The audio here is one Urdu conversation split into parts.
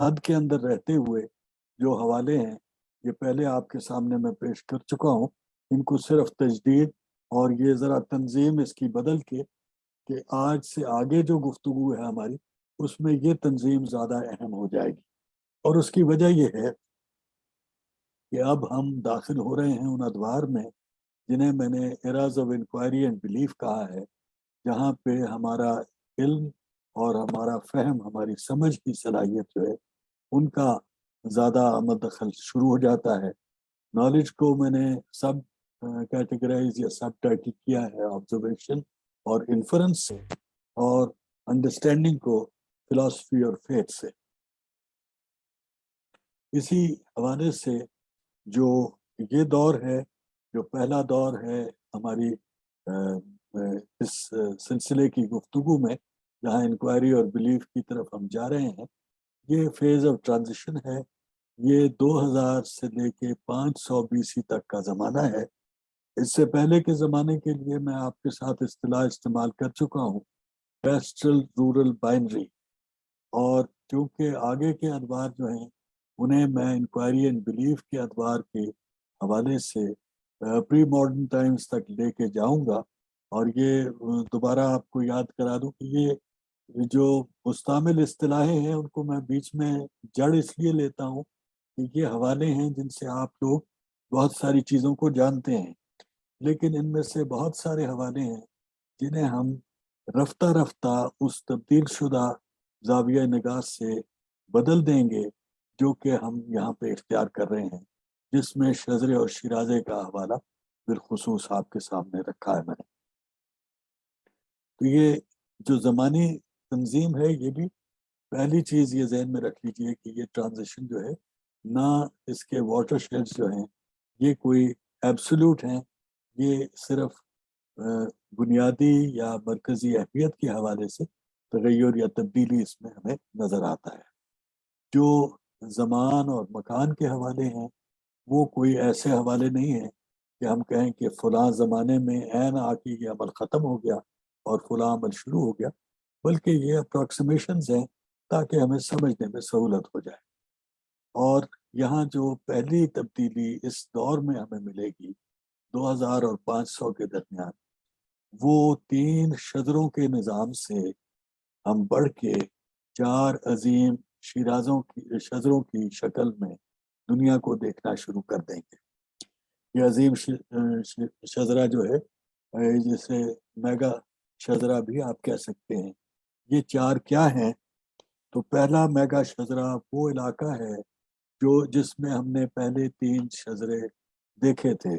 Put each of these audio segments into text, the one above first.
حد کے اندر رہتے ہوئے جو حوالے ہیں یہ پہلے آپ کے سامنے میں پیش کر چکا ہوں. ان کو صرف تجدید اور یہ ذرا تنظیم اس کی بدل کے کہ آج سے آگے جو گفتگو ہے ہماری اس میں یہ تنظیم زیادہ اہم ہو جائے گی. اور اس کی وجہ یہ ہے کہ اب ہم داخل ہو رہے ہیں ان ادوار میں جنہیں میں نے eras of inquiry and belief کہا ہے، جہاں پہ ہمارا علم اور ہمارا فہم، ہماری سمجھ کی صلاحیت جو ہے ان کا زیادہ آمد دخل شروع ہو جاتا ہے. نالج کو میں نے سب کیٹیگرائز یا سب ٹائٹل کیا ہے آبزرویشن اور انفرنس سے، اور انڈرسٹینڈنگ کو فلاسفی اور فیتھ سے. اسی حوالے سے جو یہ دور ہے، جو پہلا دور ہے ہماری اس سلسلے کی گفتگو میں جہاں انکوائری اور بلیف کی طرف ہم جا رہے ہیں، یہ فیز آف ٹرانزیشن ہے. یہ 2000 سے لے کے 500 BC تک کا زمانہ ہے. اس سے پہلے کے زمانے کے لیے میں آپ کے ساتھ اصطلاح استعمال کر چکا ہوں، پیسٹرل رورل بائنری. اور چونکہ آگے کے ادوار جو ہیں انہیں میں انکوائری اینڈ بلیف کے ادوار کے حوالے سے پری ماڈرن ٹائمز تک لے کے جاؤں گا. اور یہ دوبارہ آپ کو یاد کرا دوں کہ یہ جو مستعمل اصطلاحیں ہیں ان کو میں بیچ میں جڑ اس لیے لیتا ہوں کہ یہ حوالے ہیں جن سے آپ لوگ بہت ساری چیزوں کو جانتے ہیں، لیکن ان میں سے بہت سارے حوالے ہیں جنہیں ہم رفتہ رفتہ اس تبدیل شدہ زاویہ نگاہ سے بدل دیں گے جو کہ ہم یہاں پہ اختیار کر رہے ہیں، جس میں شزرے اور شیرازے کا حوالہ بالخصوص آپ کے سامنے رکھا ہے میں نے. تو یہ جو زمانی تنظیم ہے، یہ بھی پہلی چیز یہ ذہن میں رکھ لیجئے کہ یہ ٹرانزیشن جو ہے نہ اس کے واٹر شیڈز جو ہیں یہ کوئی ایبسولوٹ ہیں، یہ صرف بنیادی یا مرکزی اہمیت کے حوالے سے تغیر یا تبدیلی اس میں ہمیں نظر آتا ہے. جو زمان اور مکان کے حوالے ہیں وہ کوئی ایسے حوالے نہیں ہیں کہ ہم کہیں کہ فلاں زمانے میں عین آ کے یہ عمل ختم ہو گیا اور فلاں عمل شروع ہو گیا، بلکہ یہ اپروکسیمیشنز ہیں تاکہ ہمیں سمجھنے میں سہولت ہو جائے. اور یہاں جو پہلی تبدیلی اس دور میں ہمیں ملے گی 2000 اور 500 کے درمیان، وہ 3 شجروں کے نظام سے ہم بڑھ کے 4 عظیم شجروں کی شکل میں دنیا کو دیکھنا شروع کر دیں گے. یہ عظیم شجرہ جو ہے جسے میگا شجرہ بھی آپ کہہ سکتے ہیں، یہ 4 کیا ہیں؟ تو پہلا میگا شجرہ وہ علاقہ ہے جس میں ہم نے پہلے 3 شجرے دیکھے تھے،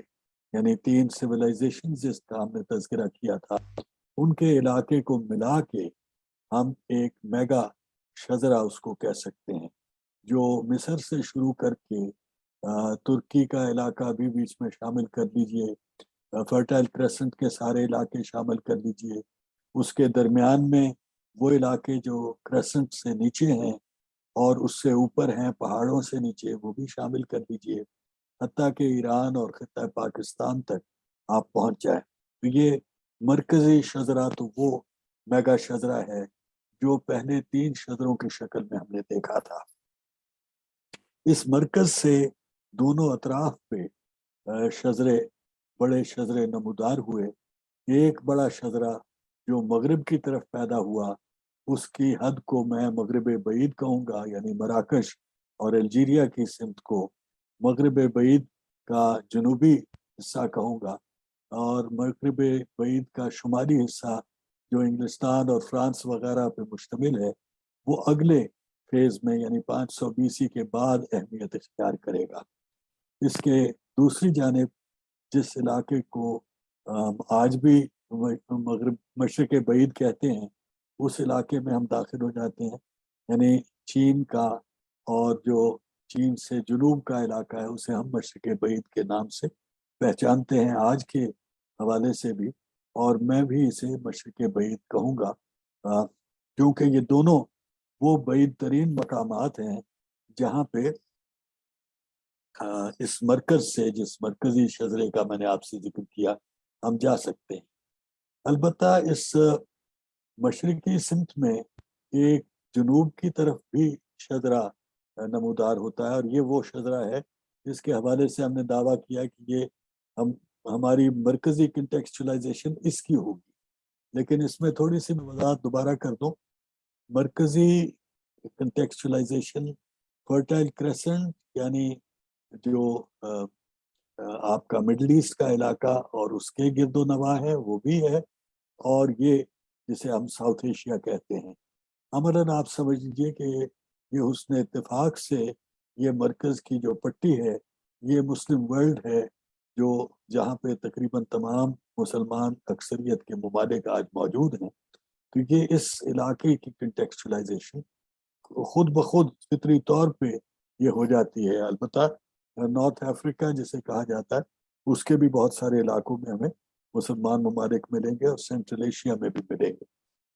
یعنی 3 سویلائزیشن جس کا ہم نے تذکرہ کیا تھا، ان کے علاقے کو ملا کے ہم ایک میگا شجرہ اس کو کہہ سکتے ہیں، جو مصر سے شروع کر کے ترکی کا علاقہ بھی بیچ میں شامل کر لیجئے، فرٹائل کریسنٹ کے سارے علاقے شامل کر لیجئے، اس کے درمیان میں وہ علاقے جو کریسنٹ سے نیچے ہیں اور اس سے اوپر ہیں پہاڑوں سے نیچے، وہ بھی شامل کر لیجئے، حتیٰ کہ ایران اور خطہ پاکستان تک آپ پہنچ جائیں. تو یہ مرکزی شجرہ تو وہ میگا شجرہ ہے جو پہلے 3 شجروں کی شکل میں ہم نے دیکھا تھا. اس مرکز سے دونوں اطراف پہ شجرے، بڑے شجرے نمودار ہوئے. ایک بڑا شجرہ جو مغرب کی طرف پیدا ہوا، اس کی حد کو میں مغرب بعید کہوں گا، یعنی مراکش اور الجیریا کی سمت کو مغرب بعید کا جنوبی حصہ کہوں گا، اور مغرب بعید کا شمالی حصہ جو انگلستان اور فرانس وغیرہ پہ مشتمل ہے وہ اگلے فیز میں یعنی 500 BC کے بعد اہمیت اختیار کرے گا. اس کے دوسری جانب جس علاقے کو آج بھی مغرب مشرق بعید کہتے ہیں، اس علاقے میں ہم داخل ہو جاتے ہیں، یعنی چین کا، اور جو چین سے جنوب کا علاقہ ہے اسے ہم مشرق بعید کے نام سے پہچانتے ہیں آج کے حوالے سے بھی، اور میں بھی اسے مشرق بعید کہوں گا کیونکہ یہ دونوں وہ بعید ترین مقامات ہیں جہاں پہ اس مرکز سے، جس مرکزی شجرے کا میں نے آپ سے ذکر کیا، ہم جا سکتے ہیں. البتہ اس مشرقی سمت میں ایک جنوب کی طرف بھی شجرہ نمودار ہوتا ہے، اور یہ وہ شجرہ ہے جس کے حوالے سے ہم نے دعویٰ کیا کہ یہ ہماری مرکزی کنٹیکسچولائزیشن اس کی ہوگی. لیکن اس میں تھوڑی سی میں وضاحت دوبارہ کر دوں. مرکزی کنٹیکسچولائزیشن فرٹائل کریسنٹ یعنی جو آپ کا مڈل ایسٹ کا علاقہ اور اس کے گرد و نواح ہے وہ بھی ہے، اور یہ جسے ہم ساؤتھ ایشیا کہتے ہیں. عملاً آپ سمجھ لیجیے کہ یہ حسن اتفاق سے یہ مرکز کی جو پٹی ہے یہ مسلم ورلڈ ہے، جو جہاں پہ تقریباً تمام مسلمان اکثریت کے ممالک آج موجود ہیں. تو یہ اس علاقے کی کنٹیکسچولائزیشن خود بخود فطری طور پہ یہ ہو جاتی ہے. البتہ نارتھ افریقہ جسے کہا جاتا ہے اس کے بھی بہت سارے علاقوں میں ہمیں مسلمان ممالک ملیں گے، اور سینٹرل ایشیا میں بھی ملیں گے.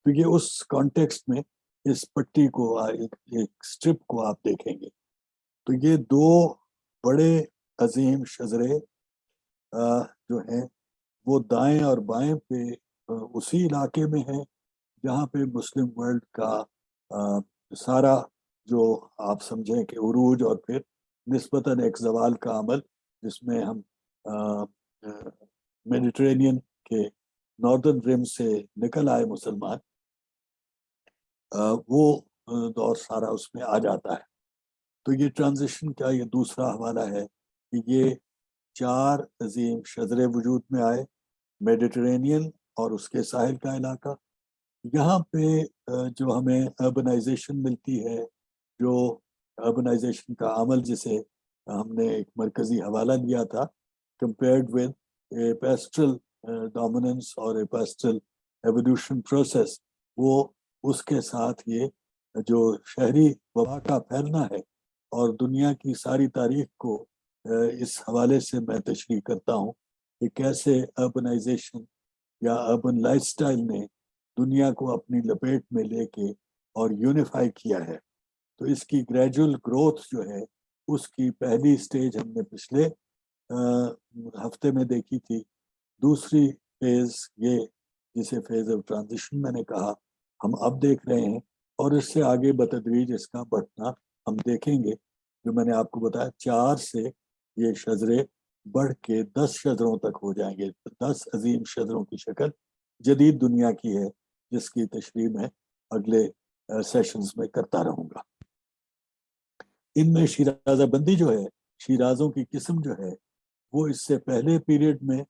تو یہ اس کانٹیکسٹ میں اس پٹی کو ایک سٹرپ کو آپ دیکھیں گے. تو یہ دو بڑے عظیم شجرے جو ہیں وہ دائیں اور بائیں پہ اسی علاقے میں ہیں جہاں پہ مسلم ورلڈ کا سارا جو آپ سمجھیں کہ عروج اور پھر نسبتاً ایک زوال کا عمل، جس میں ہم میڈیٹرینین کے ناردرن رم سے نکل آئے مسلمان، وہ دور سارا اس میں آ جاتا ہے. تو یہ ٹرانزیشن کا یہ دوسرا حوالہ ہے کہ یہ چار عظیم شجرے وجود میں آئے، میڈیٹرینین اور اس کے ساحل کا علاقہ. یہاں پہ جو ہمیں اربنائزیشن ملتی ہے، جو اربنائزیشن کا عمل جسے ہم نے ایک مرکزی حوالہ لیا تھا compared with a pastoral dominance اور a pastoral evolution process، وہ اس کے ساتھ یہ جو شہری وبا کا پھیلنا ہے، اور دنیا کی ساری تاریخ کو اس حوالے سے میں تشریح کرتا ہوں کہ کیسے اربنائزیشن یا اربن لائف سٹائل نے دنیا کو اپنی لپیٹ میں لے کے اور یونیفائی کیا ہے. تو اس کی گریجول گروتھ جو ہے اس کی پہلی سٹیج ہم نے پچھلے ہفتے میں دیکھی تھی. دوسری فیز یہ جسے فیز آف ٹرانزیشن میں نے کہا، ہم اب دیکھ رہے ہیں، اور اس سے آگے بتدریج اس کا بڑھنا ہم دیکھیں گے. جو میں نے آپ کو بتایا 4 سے یہ شجرے بڑھ کے 10 شجروں تک ہو جائیں گے. 10 عظیم شجروں کی شکل جدید دنیا کی ہے، جس کی تشریح میں اگلے سیشنز میں کرتا رہوں گا. ان میں شیرازہ بندی جو ہے، شیرازوں کی قسم جو ہے، وہ اس سے پہلے پیریڈ میں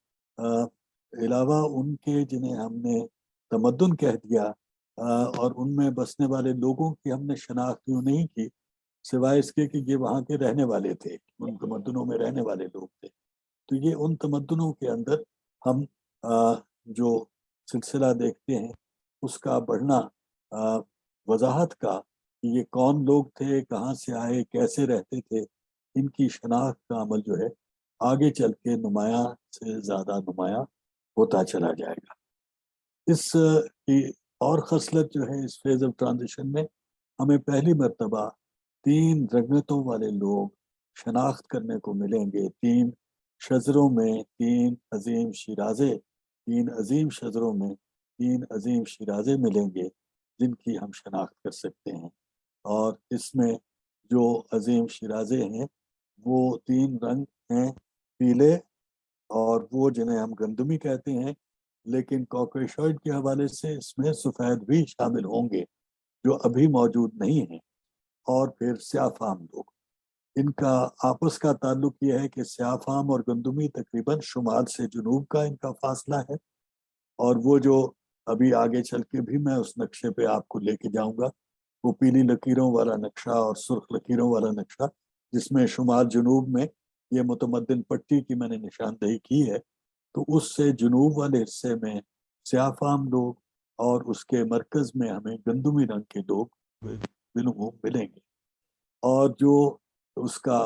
علاوہ ان کے جنہیں ہم نے تمدن کہہ دیا اور ان میں بسنے والے لوگوں کی ہم نے شناخت یوں نہیں کی سوائے اس کے کہ یہ وہاں کے رہنے والے تھے، ان تمدنوں میں رہنے والے لوگ تھے. تو یہ ان تمدنوں کے اندر ہم جو سلسلہ دیکھتے ہیں اس کا بڑھنا وضاحت کا کہ یہ کون لوگ تھے، کہاں سے آئے، کیسے رہتے تھے، ان کی شناخت کا عمل جو ہے آگے چل کے نمایاں سے زیادہ نمایاں ہوتا چلا جائے گا. اس کی اور خصلت جو ہے اس فیز آف ٹرانزیشن میں ہمیں پہلی مرتبہ 3 رنگتوں والے لوگ شناخت کرنے کو ملیں گے. 3 شجروں میں 3 عظیم شیرازے، 3 عظیم شجروں میں 3 عظیم شیرازے ملیں گے جن کی ہم شناخت کر سکتے ہیں. اور اس میں جو عظیم شیرازے ہیں وہ 3 رنگ ہیں، پیلے، اور وہ جنہیں ہم گندمی کہتے ہیں، لیکن کوکیشوئڈ کے حوالے سے اس میں سفید بھی شامل ہوں گے جو ابھی موجود نہیں ہیں، اور پھر سیاہ فام لوگ. ان کا آپس کا تعلق یہ ہے کہ سیاہ فام اور گندمی تقریباً شمال سے جنوب کا ان کا فاصلہ ہے، اور وہ جو ابھی آگے چل کے بھی میں اس نقشے پہ آپ کو لے کے جاؤں گا، وہ پیلی لکیروں والا نقشہ اور سرخ لکیروں والا نقشہ، جس میں شمال جنوب میں یہ متمدن پٹی کی میں نے نشاندہی کی ہے. تو اس سے جنوب والے حصے میں سیاہ فام لوگ، اور اس کے مرکز میں ہمیں گندمی رنگ کے لوگ بالعموم ملیں گے. اور جو اس کا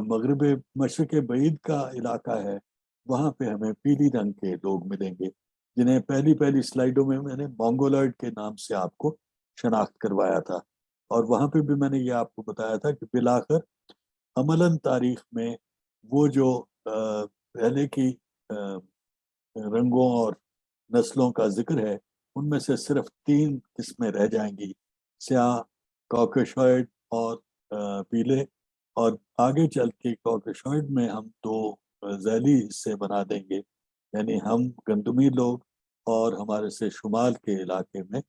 مغرب مشرق بعید کا علاقہ ہے وہاں پہ ہمیں پیلی رنگ کے لوگ ملیں گے، جنہیں پہلی سلائیڈوں میں نے مونگولائڈ کے نام سے آپ کو شناخت کروایا تھا. اور وہاں پہ بھی میں نے یہ آپ کو بتایا تھا کہ بالآخر عملاً تاریخ میں وہ جو پہلے کی رنگوں اور نسلوں کا ذکر ہے ان میں سے صرف 3 قسمیں رہ جائیں گی، سیاہ، کوکیشوئڈ اور پی لے، اور آگے چل کے کوکیشوئڈ میں ہم دو ذیلی حصے بنا دیں گے، یعنی ہم گندمی لوگ اور ہمارے سے شمال کے علاقے میں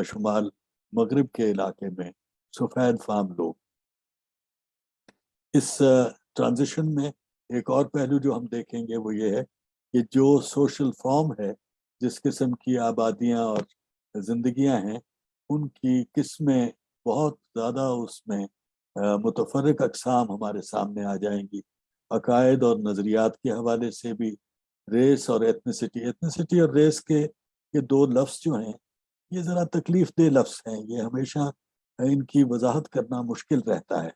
شمال مغرب کے علاقے میں سفید فام لوگ۔ اس ٹرانزیشن میں ایک اور پہلو جو ہم دیکھیں گے وہ یہ ہے کہ جو سوشل فارم ہے، جس قسم کی آبادیاں اور زندگیاں ہیں، ان کی قسمیں بہت زیادہ اس میں متفرق اقسام ہمارے سامنے آ جائیں گی، عقائد اور نظریات کے حوالے سے بھی۔ ریس اور ایتھنیسٹی اور ریس کے یہ دو لفظ جو ہیں، یہ ذرا تکلیف دہ لفظ ہیں، یہ ہمیشہ ان کی وضاحت کرنا مشکل رہتا ہے،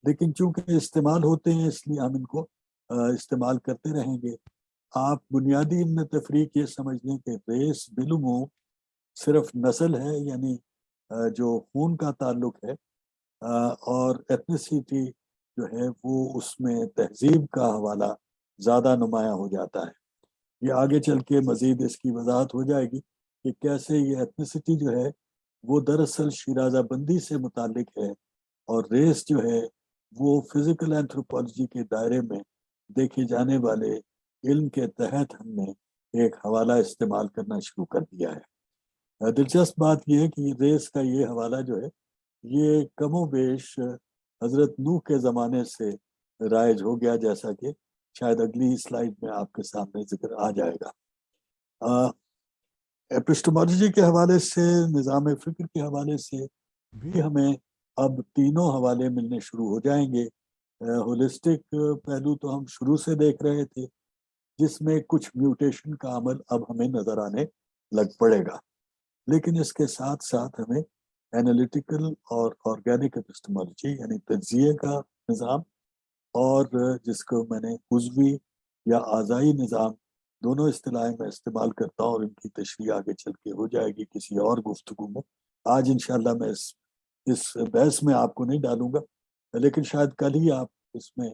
لیکن چونکہ استعمال ہوتے ہیں اس لیے ہم ان کو استعمال کرتے رہیں گے۔ آپ بنیادی ان میں تفریق یہ سمجھ لیں کہ ریس بالعموم صرف نسل ہے، یعنی جو خون کا تعلق ہے، اور ایتھنیسٹی جو ہے وہ اس میں تہذیب کا حوالہ زیادہ نمایاں ہو جاتا ہے۔ یہ آگے چل کے مزید اس کی وضاحت ہو جائے گی کہ کیسے یہ ایتھنیسٹی جو ہے وہ دراصل شیرازہ بندی سے متعلق ہے، اور ریس جو ہے وہ فزیکل اینتھروپولوجی کے دائرے میں دیکھے جانے والے علم کے تحت ہم نے ایک حوالہ استعمال کرنا شروع کر دیا ہے۔ دلچسپ بات یہ ہے کہ ریس کا یہ حوالہ جو ہے یہ کم و بیش حضرت نوح کے زمانے سے رائج ہو گیا، جیسا کہ شاید اگلی سلائیڈ میں آپ کے سامنے ذکر آ جائے گا۔ ایپسٹمولوجی کے حوالے سے، نظام فکر کے حوالے سے بھی ہمیں اب تینوں حوالے ملنے شروع ہو جائیں گے۔ ہولسٹک پہلو تو ہم شروع سے دیکھ رہے تھے، جس میں کچھ میوٹیشن کا عمل اب ہمیں نظر آنے لگ پڑے گا، لیکن اس کے ساتھ ساتھ ہمیں اینالیٹیکل اور آرگینک ایپسٹمولوجی یعنی تجزیے کا نظام، اور جس کو میں نے عضوی یا اعضائی نظام دونوں اصطلاحیں میں استعمال کرتا ہوں، اور ان کی تشریح آگے چل کے ہو جائے گی کسی اور گفتگو میں۔ آج انشاءاللہ میں اس بحث میں آپ کو نہیں ڈالوں گا، لیکن شاید کل ہی آپ اس میں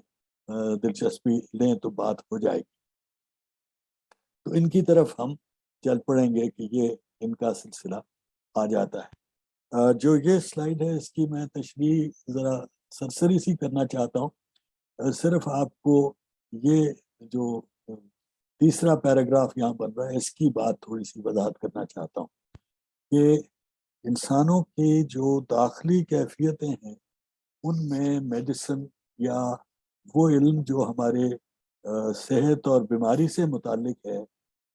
دلچسپی لیں تو بات ہو جائے گی۔ تو ان کی طرف ہم چل پڑیں گے کہ یہ ان کا سلسلہ آ جاتا ہے۔ جو یہ سلائیڈ ہے اس کی میں تشریح ذرا سرسری سی کرنا چاہتا ہوں، صرف آپ کو یہ جو تیسرا پیراگراف یہاں بن رہا ہے اس کی بات تھوڑی سی وضاحت کرنا چاہتا ہوں کہ انسانوں کی جو داخلی کیفیتیں ہیں ان میں میڈیسن یا وہ علم جو ہمارے صحت اور بیماری سے متعلق ہے،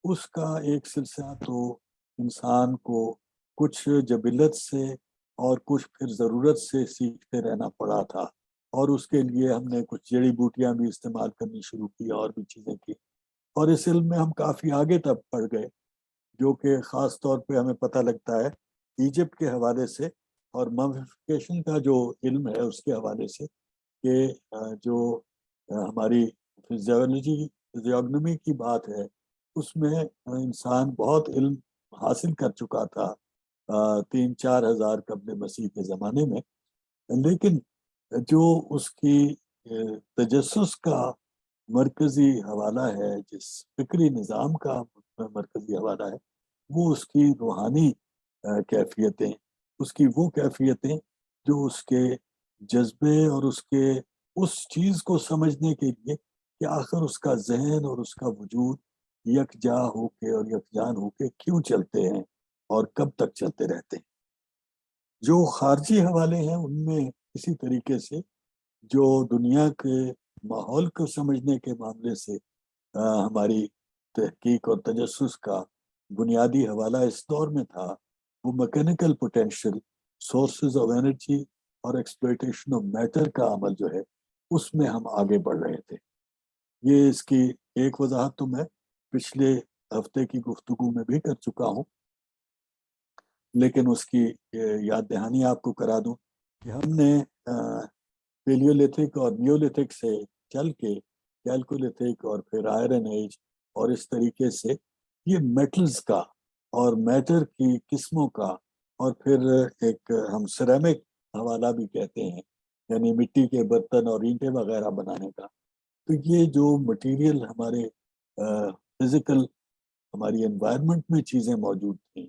اس کا ایک سلسلہ تو انسان کو کچھ جبلت سے اور کچھ پھر ضرورت سے سیکھتے رہنا پڑا تھا، اور اس کے لیے ہم نے کچھ جڑی بوٹیاں بھی استعمال کرنی شروع کی اور بھی چیزیں کی، اور اس علم میں ہم کافی آگے تک بڑھ گئے، جو کہ خاص طور پہ ہمیں پتہ لگتا ہے ایجپٹ کے حوالے سے اور ممفیفیکیشن کا جو علم ہے اس کے حوالے سے، کہ جو ہماری فزیوگنومی کی بات ہے اس میں انسان بہت علم حاصل کر چکا تھا 3-4 ہزار قبل مسیح کے زمانے میں، لیکن جو اس کی تجسس کا مرکزی حوالہ ہے، جس فکری نظام کا مرکزی حوالہ ہے، وہ اس کی روحانی کیفیتیں، اس کی وہ کیفیتیں جو اس کے جذبے اور اس کے اس چیز کو سمجھنے کے لیے کہ آخر اس کا ذہن اور اس کا وجود یکجا ہو کے اور یکجان ہو کے کیوں چلتے ہیں اور کب تک چلتے رہتے ہیں۔ جو خارجی حوالے ہیں ان میں اسی طریقے سے جو دنیا کے ماحول کو سمجھنے کے معاملے سے ہماری تحقیق اور تجسس کا بنیادی حوالہ اس دور میں تھا، وہ mechanical potential, sources of energy اور ایکسپلویٹیشن آف میٹر کا عمل جو ہے اس میں ہم آگے بڑھ رہے تھے۔ یہ اس کی ایک وضاحت تو میں پچھلے ہفتے کی گفتگو میں بھی کر چکا ہوں، لیکن اس کی یاد دہانی آپ کو کرا دوں کہ ہم نے پیلیولتھک اور نیولتھک سے چل کے کیلکولیتھک اور پھر آئرن ایج اور اس طریقے سے یہ میٹلز کا اور میٹر کی قسموں کا، اور پھر ایک ہم سیرامک حوالہ بھی کہتے ہیں، یعنی مٹی کے برتن اور اینٹیں وغیرہ بنانے کا۔ تو یہ جو مٹیریل ہمارے فزیکل ہماری انوائرمنٹ میں چیزیں موجود تھیں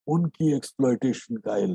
ان کی ایکسپلوئٹیشن کا علم،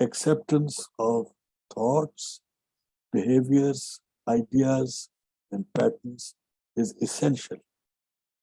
acceptance of thoughts, behaviors, ideas and patterns is essential.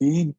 3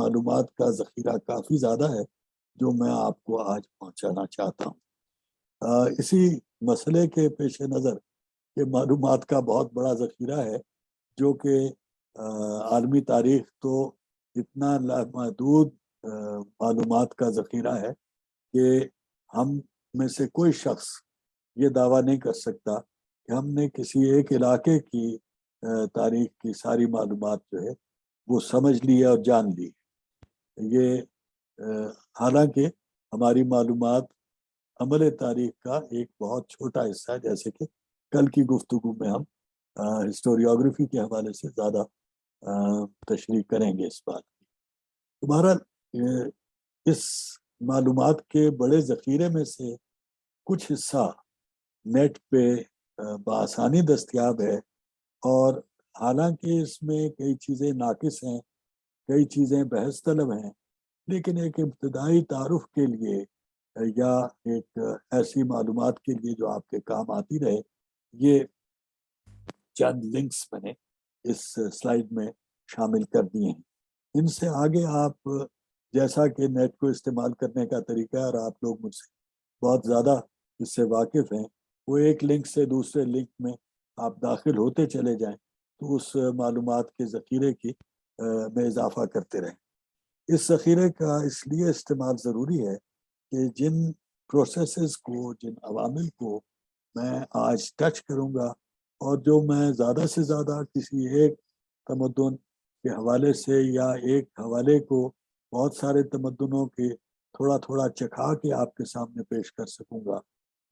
معلومات کا ذخیرہ کافی زیادہ ہے جو میں آپ کو آج پہنچانا چاہتا ہوں۔ اسی مسئلے کے پیش نظر کہ معلومات کا بہت بڑا ذخیرہ ہے جو کہ عالمی تاریخ تو اتنا لامحدود معلومات کا ذخیرہ ہے کہ ہم میں سے کوئی شخص یہ دعویٰ نہیں کر سکتا کہ ہم نے کسی ایک علاقے کی تاریخ کی ساری معلومات جو ہے وہ سمجھ لی اور جان لی۔ یہ حالانکہ ہماری معلومات عمل تاریخ کا ایک بہت چھوٹا حصہ ہے، جیسے کہ کل کی گفتگو میں ہم ہسٹوریوگرافی کے حوالے سے زیادہ تشریح کریں گے اس بات کی۔ بہرحال اس معلومات کے بڑے ذخیرے میں سے کچھ حصہ نیٹ پہ بآسانی دستیاب ہے، اور حالانکہ اس میں کئی چیزیں ناقص ہیں، کئی چیزیں بحث طلب ہیں، لیکن ایک ابتدائی تعارف کے لیے یا ایک ایسی معلومات کے لیے جو آپ کے کام آتی رہے، یہ چند لنکس میں نے اس سلائیڈ میں شامل کر دیے ہیں۔ ان سے آگے آپ جیسا کہ نیٹ کو استعمال کرنے کا طریقہ ہے، اور آپ لوگ مجھ سے بہت زیادہ اس سے واقف ہیں، وہ ایک لنک سے دوسرے لنک میں آپ داخل ہوتے چلے جائیں تو اس معلومات کے ذخیرے کی میں اضافہ کرتے رہیں۔ اس ذخیرے کا اس لیے استعمال ضروری ہے کہ جن پروسیسز کو، جن عوامل کو میں آج ٹچ کروں گا، اور جو میں زیادہ سے زیادہ کسی ایک تمدن کے حوالے سے یا ایک حوالے کو بہت سارے تمدنوں کے تھوڑا تھوڑا چکھا کے آپ کے سامنے پیش کر سکوں گا،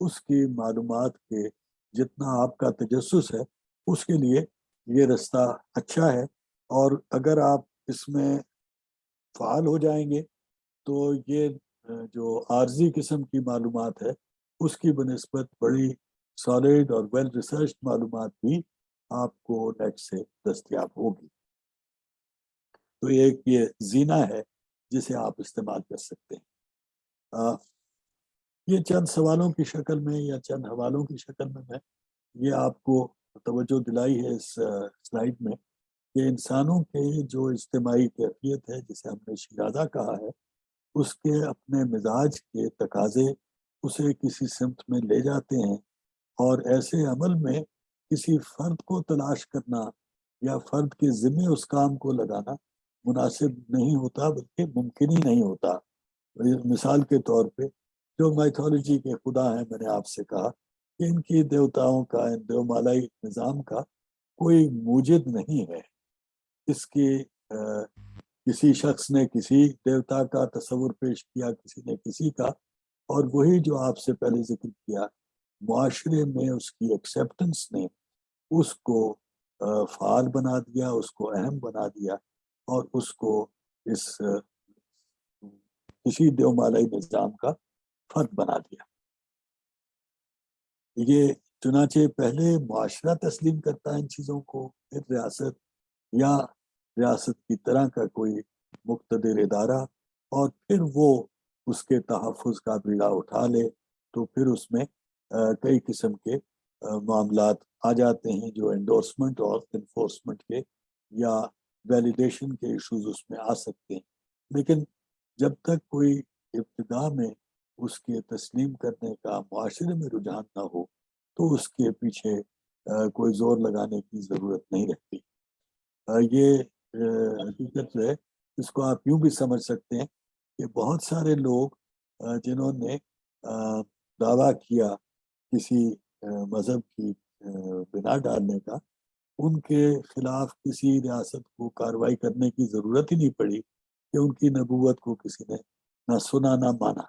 اس کی معلومات کے جتنا آپ کا تجسس ہے اس کے لیے یہ رستہ اچھا ہے۔ اور اگر آپ اس میں فعال ہو جائیں گے تو یہ جو عارضی قسم کی معلومات ہے اس کی بنسبت بڑی سالڈ اور ویل ریسرچ معلومات بھی آپ کو نیٹ سے دستیاب ہوگی۔ تو ایک یہ زینہ ہے جسے آپ استعمال کر سکتے ہیں۔ یہ چند سوالوں کی شکل میں یا چند حوالوں کی شکل میں یہ آپ کو توجہ دلائی ہے اس سلائیڈ میں کہ انسانوں کے جو اجتماعی کیفیت ہے، جسے ہم نے شیرازہ کہا ہے، اس کے اپنے مزاج کے تقاضے اسے کسی سمت میں لے جاتے ہیں، اور ایسے عمل میں کسی فرد کو تلاش کرنا یا فرد کے ذمے اس کام کو لگانا مناسب نہیں ہوتا، بلکہ ممکن ہی نہیں ہوتا۔ مثال کے طور پہ جو مائتھولوجی کے خدا ہیں، میں نے آپ سے کہا کہ ان کی دیوتاؤں کا، ان دیومالائی نظام کا کوئی موجد نہیں ہے۔ اس کی کسی شخص نے کسی دیوتا کا تصور پیش کیا، کسی نے کسی کا، اور وہی جو آپ سے پہلے ذکر کیا، معاشرے میں اس کی ایکسیپٹنس نے اس کو فعال بنا دیا، اس کو اہم بنا دیا، اور اس کو اس کسی دیومالائی نظام کا فرد بنا دیا۔ یہ چنانچہ پہلے معاشرہ تسلیم کرتا ہے ان چیزوں کو، پھر ریاست یا ریاست کی طرح کا کوئی مقتدر ادارہ، اور پھر وہ اس کے تحفظ کا بیڑا اٹھا لے، تو پھر اس میں کئی قسم کے معاملات آ جاتے ہیں جو انڈورسمنٹ اور انفورسمنٹ کے یا ویلیڈیشن کے ایشوز اس میں آ سکتے ہیں۔ لیکن جب تک کوئی ابتدا میں اس کے تسلیم کرنے کا معاشرے میں رجحان نہ ہو تو اس کے پیچھے کوئی زور لگانے کی ضرورت نہیں رہتی۔ یہ حقیقت ہے، اس کو آپ یوں بھی سمجھ سکتے ہیں کہ بہت سارے لوگ جنہوں نے دعویٰ کیا کسی مذہب کی بنا ڈالنے کا، ان کے خلاف کسی ریاست کو کارروائی کرنے کی ضرورت ہی نہیں پڑی کہ ان کی نبوت کو کسی نے نہ سنا نہ مانا۔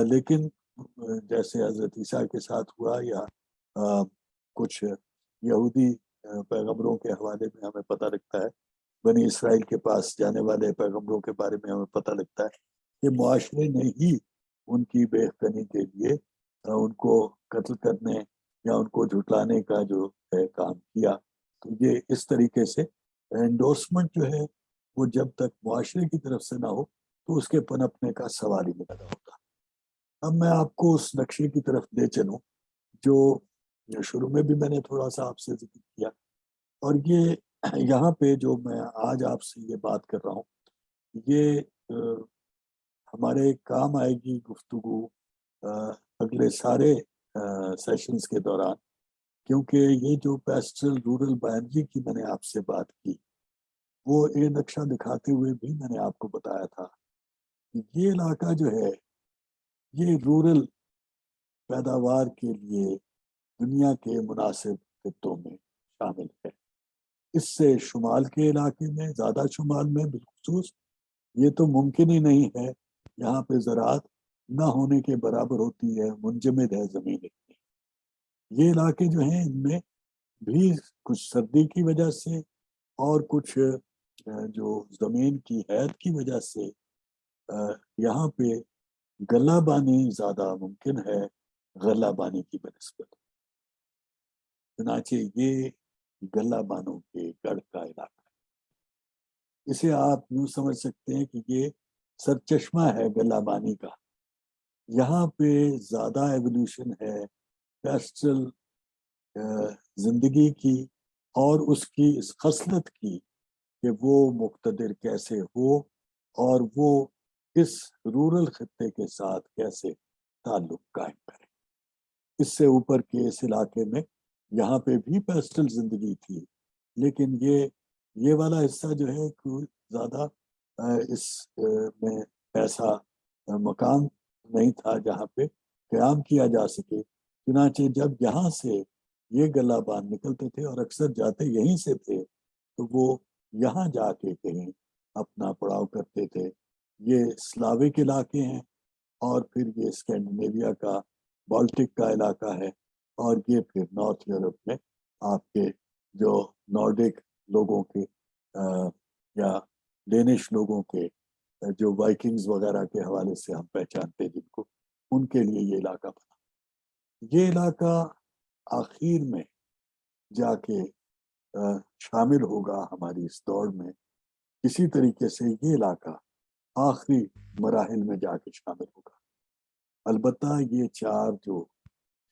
لیکن جیسے حضرت عیسیٰ کے ساتھ ہوا، یا کچھ یہودی پیغمبروں کے حوالے میں ہمیں پتہ لگتا ہے، بنی اسرائیل کے پاس جانے والے پیغمبروں کے بارے میں ہمیں پتہ لگتا ہے کہ معاشرے نے ہی ان کی بے حقانی کے لیے ان کو قتل کرنے یا ان کو جھٹلانے کا جو ہے کام کیا۔ تو یہ اس طریقے سے انڈورسمنٹ جو ہے وہ جب تک معاشرے کی طرف سے نہ ہو تو اس کے پنپنے کا سوال ہی نہیں پیدا ہوتا۔ اب میں آپ کو اس نقشے کی طرف لے چلوں جو شروع میں بھی میں نے تھوڑا سا آپ سے ذکر کیا، اور یہ یہاں پہ جو میں آج آپ سے یہ بات کر رہا ہوں یہ ہمارے کام آئے گی گفتگو اگلے سارے سیشنز کے دوران، کیونکہ یہ جو پیسٹرل رورل بائنری کی میں نے آپ سے بات کی، وہ یہ نقشہ دکھاتے ہوئے بھی میں نے آپ کو بتایا تھا کہ یہ علاقہ جو ہے یہ رورل پیداوار کے لیے دنیا کے مناسب خطوں میں شامل ہے۔ اس سے شمال کے علاقے میں، زیادہ شمال میں بالخصوص، یہ تو ممکن ہی نہیں ہے، یہاں پہ زراعت نہ ہونے کے برابر ہوتی ہے، منجمد ہے زمین اتنی۔ یہ علاقے جو ہیں ان میں بھی کچھ سردی کی وجہ سے اور کچھ جو زمین کی حید کی وجہ سے یہاں پہ غلہ بانی زیادہ ممکن ہے غلہ بانی کی بنسبت۔ چنانچہ یہ غلہ بانوں کے گڑھ کا علاقہ ہے۔ اسے آپ یوں سمجھ سکتے ہیں کہ یہ سرچشمہ ہے غلہ بانی کا۔ یہاں پہ زیادہ ایولیوشن ہے پیسٹرل زندگی کی اور اس کی اس خصلت کی کہ وہ مقتدر کیسے ہو اور وہ اس رورل خطے کے ساتھ کیسے تعلق قائم کرے۔ اس سے اوپر کے اس علاقے میں یہاں پہ بھی پیسٹرل زندگی تھی، لیکن یہ والا حصہ جو ہے کوئی زیادہ اس میں ایسا مقام نہیں تھا جہاں پہ قیام کیا جا سکے۔ چنانچہ جب یہاں سے یہ غلہ بان نکلتے تھے اور اکثر جاتے یہیں سے تھے، تو وہ یہاں جا کے کہیں اپنا پڑاؤ کرتے تھے۔ یہ سلاوک علاقے ہیں اور پھر یہ اسکینڈینیویا کا بالٹک کا علاقہ ہے، اور یہ پھر نارتھ یورپ میں آپ کے جو نارڈک لوگوں کے یا ڈینش لوگوں کے جو وائکنگز وغیرہ کے حوالے سے ہم پہچانتے جن کو، ان کے لیے یہ علاقہ بنا۔ یہ علاقہ آخر میں جا کے شامل ہوگا ہماری اس دوڑ میں، اسی طریقے سے یہ علاقہ آخری مراحل میں جا کے شامل ہوگا۔ البتہ یہ چار جو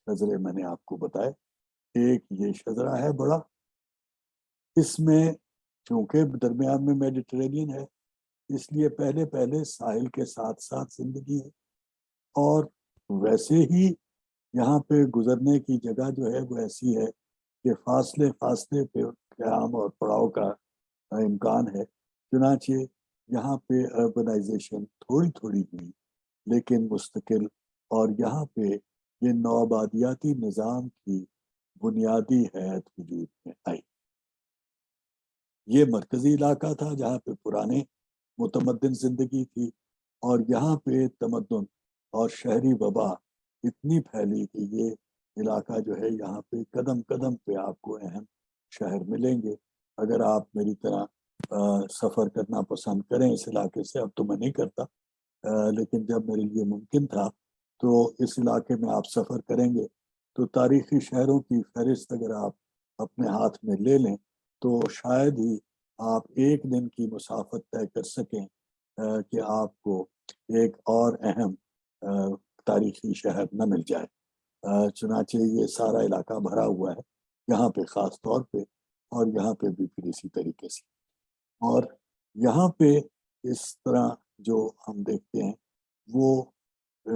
شجرے میں نے آپ کو بتائے، ایک یہ شجرہ ہے بڑا، اس میں چونکہ درمیان میں میڈیٹرینین ہے، اس لیے پہلے ساحل کے ساتھ ساتھ زندگی ہے، اور ویسے ہی یہاں پہ گزرنے کی جگہ جو ہے وہ ایسی ہے کہ فاصلے پہ قیام اور پڑاؤ کا امکان ہے۔ چنانچہ یہاں پہ اربنائزیشن تھوڑی تھوڑی ہوئی لیکن مستقل، اور یہاں پہ یہ نوآبادیاتی نظام کی بنیادی حیت وجود میں آئی۔ یہ مرکزی علاقہ تھا جہاں پہ پرانے متمدن زندگی تھی، اور یہاں پہ تمدن اور شہری وبا اتنی پھیلی کہ یہ علاقہ جو ہے یہاں پہ قدم قدم پہ آپ کو اہم شہر ملیں گے۔ اگر آپ میری طرح سفر کرنا پسند کریں اس علاقے سے، اب تو میں نہیں کرتا، لیکن جب میرے لیے ممکن تھا تو اس علاقے میں آپ سفر کریں گے تو تاریخی شہروں کی فہرست اگر آپ اپنے ہاتھ میں لے لیں تو شاید ہی آپ ایک دن کی مسافت طے کر سکیں کہ آپ کو ایک اور اہم تاریخی شہر نہ مل جائے۔ چنانچہ یہ سارا علاقہ بھرا ہوا ہے یہاں پہ خاص طور پہ، اور یہاں پہ بھی پھر اسی طریقے سے۔ اور یہاں پہ اس طرح جو ہم دیکھتے ہیں وہ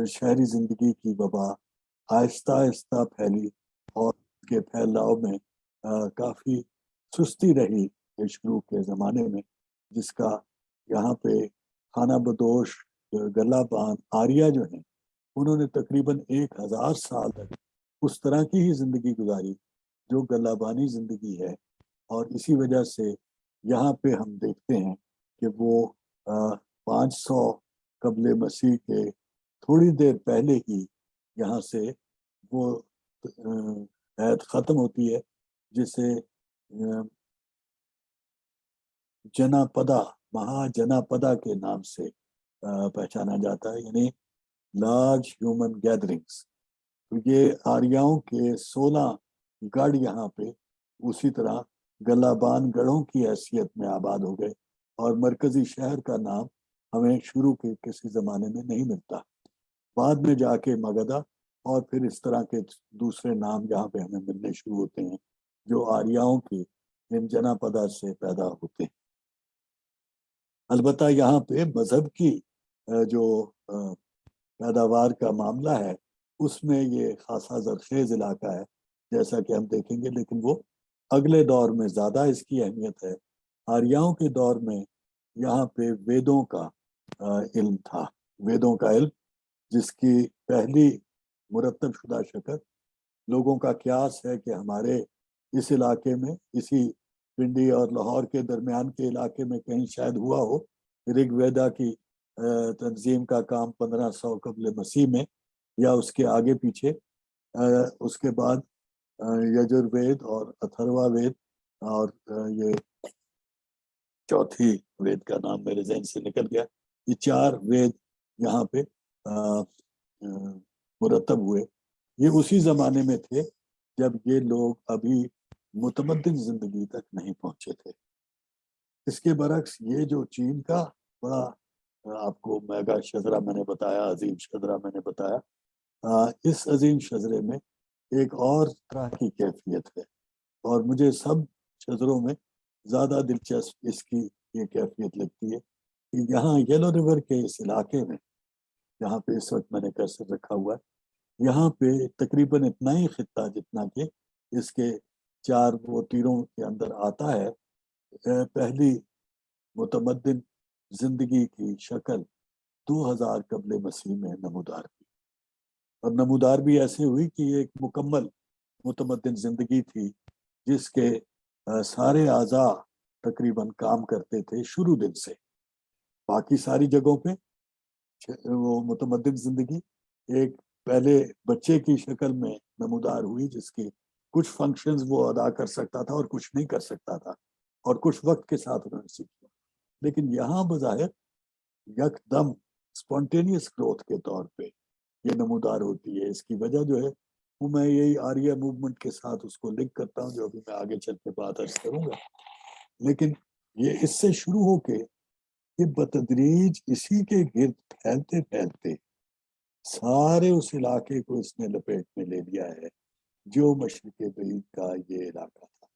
شہری زندگی کی وبا آہستہ آہستہ پھیلی، اور کے پھیلاؤ میں کافی سستی رہی شروع کے زمانے میں، جس کا یہاں پہ خانہ بدوش غلہ بان آریہ جو ہیں انہوں نے تقریباً 1000 سال تک اس طرح کی ہی زندگی گزاری جو غلہ بانی زندگی ہے، اور اسی وجہ سے یہاں پہ ہم دیکھتے ہیں کہ وہ 500 قبل مسیح کے تھوڑی دیر پہلے ہی یہاں سے وہ عہد ختم ہوتی ہے جسے جنا پدا، مہا جنا پدا کے نام سے پہچانا جاتا ہے، یعنی لارج ہیومن گیدرنگز۔ تو یہ آریاؤں کے 16 گڑھ یہاں پہ اسی طرح غلہ بان گڑھوں کی حیثیت میں آباد ہو گئے، اور مرکزی شہر کا نام ہمیں شروع کے کسی زمانے میں نہیں ملتا، بعد میں جا کے مگدھا اور پھر اس طرح کے دوسرے نام یہاں پہ ہمیں ملنے شروع ہوتے ہیں جو آریاؤں کی ان جنا پدا سے پیدا ہوتے ہیں۔ البتہ یہاں پہ مذہب کی جو پیداوار کا معاملہ ہے اس میں یہ خاصا زرخیز علاقہ ہے جیسا کہ ہم دیکھیں گے، لیکن وہ اگلے دور میں زیادہ اس کی اہمیت ہے۔ آریاؤں کے دور میں یہاں پہ ویدوں کا علم تھا، ویدوں کا علم جس کی پہلی مرتب شدہ شکل لوگوں کا قیاس ہے کہ ہمارے اس علاقے میں، اسی پنڈی اور لاہور کے درمیان کے علاقے میں کہیں شاید ہوا ہو۔ رگ ویدا کی تنظیم کا کام 1500 قبل مسیح میں یا اس کے آگے پیچھے، اس کے بعد یجروید اور اتھروا وید، اور یہ چوتھی وید کا نام میرے ذہن سے نکل گیا، یہ 4 وید یہاں پہ مرتب ہوئے۔ یہ اسی زمانے میں تھے جب یہ لوگ ابھی متمدن زندگی تک نہیں پہنچے تھے۔ اس کے برعکس یہ جو چین کا بڑا آپ کو میگا شجرا میں نے بتایا، عظیم شجرا میں نے بتایا، اس عظیم شجرے میں ایک اور طرح کی کیفیت ہے، اور مجھے سب شجروں میں زیادہ دلچسپ اس کی یہ کیفیت لگتی ہے کہ یہاں یلو ریور کے اس علاقے میں، یہاں پہ اس وقت میں نے کرسر رکھا ہوا ہے، یہاں پہ تقریباً اتنا ہی خطہ جتنا کہ اس کے 4 وہ تیروں کے اندر آتا ہے، پہلی متمدن زندگی کی شکل 2000 قبل مسیح میں نمودار کی، اور نمودار بھی ایسے ہوئی کہ یہ ایک مکمل متمدن زندگی تھی جس کے سارے اعضاء تقریباً کام کرتے تھے شروع دن سے۔ باقی ساری جگہوں پہ وہ متمدن زندگی ایک پہلے بچے کی شکل میں نمودار ہوئی جس کی کچھ فنکشنز وہ ادا کر سکتا تھا اور کچھ نہیں کر سکتا تھا، اور کچھ وقت کے ساتھ انہوں نے سیکھا۔ لیکن یہاں بظاہر یک دم اسپونٹینیس گروتھ کے طور پہ یہ نمودار ہوتی ہے۔ اس کی وجہ جو ہے وہ میں یہی آریہ موومنٹ کے ساتھ اس کو لنک کرتا ہوں، جو ابھی میں آگے چل کے بات عرض کروں گا۔ لیکن یہ اس سے شروع ہو کے یہ بتدریج اسی کے گرد پھیلتے پھیلتے سارے اس علاقے کو اس نے لپیٹ میں لے لیا ہے جو مشرق بعید کا یہ علاقہ تھا،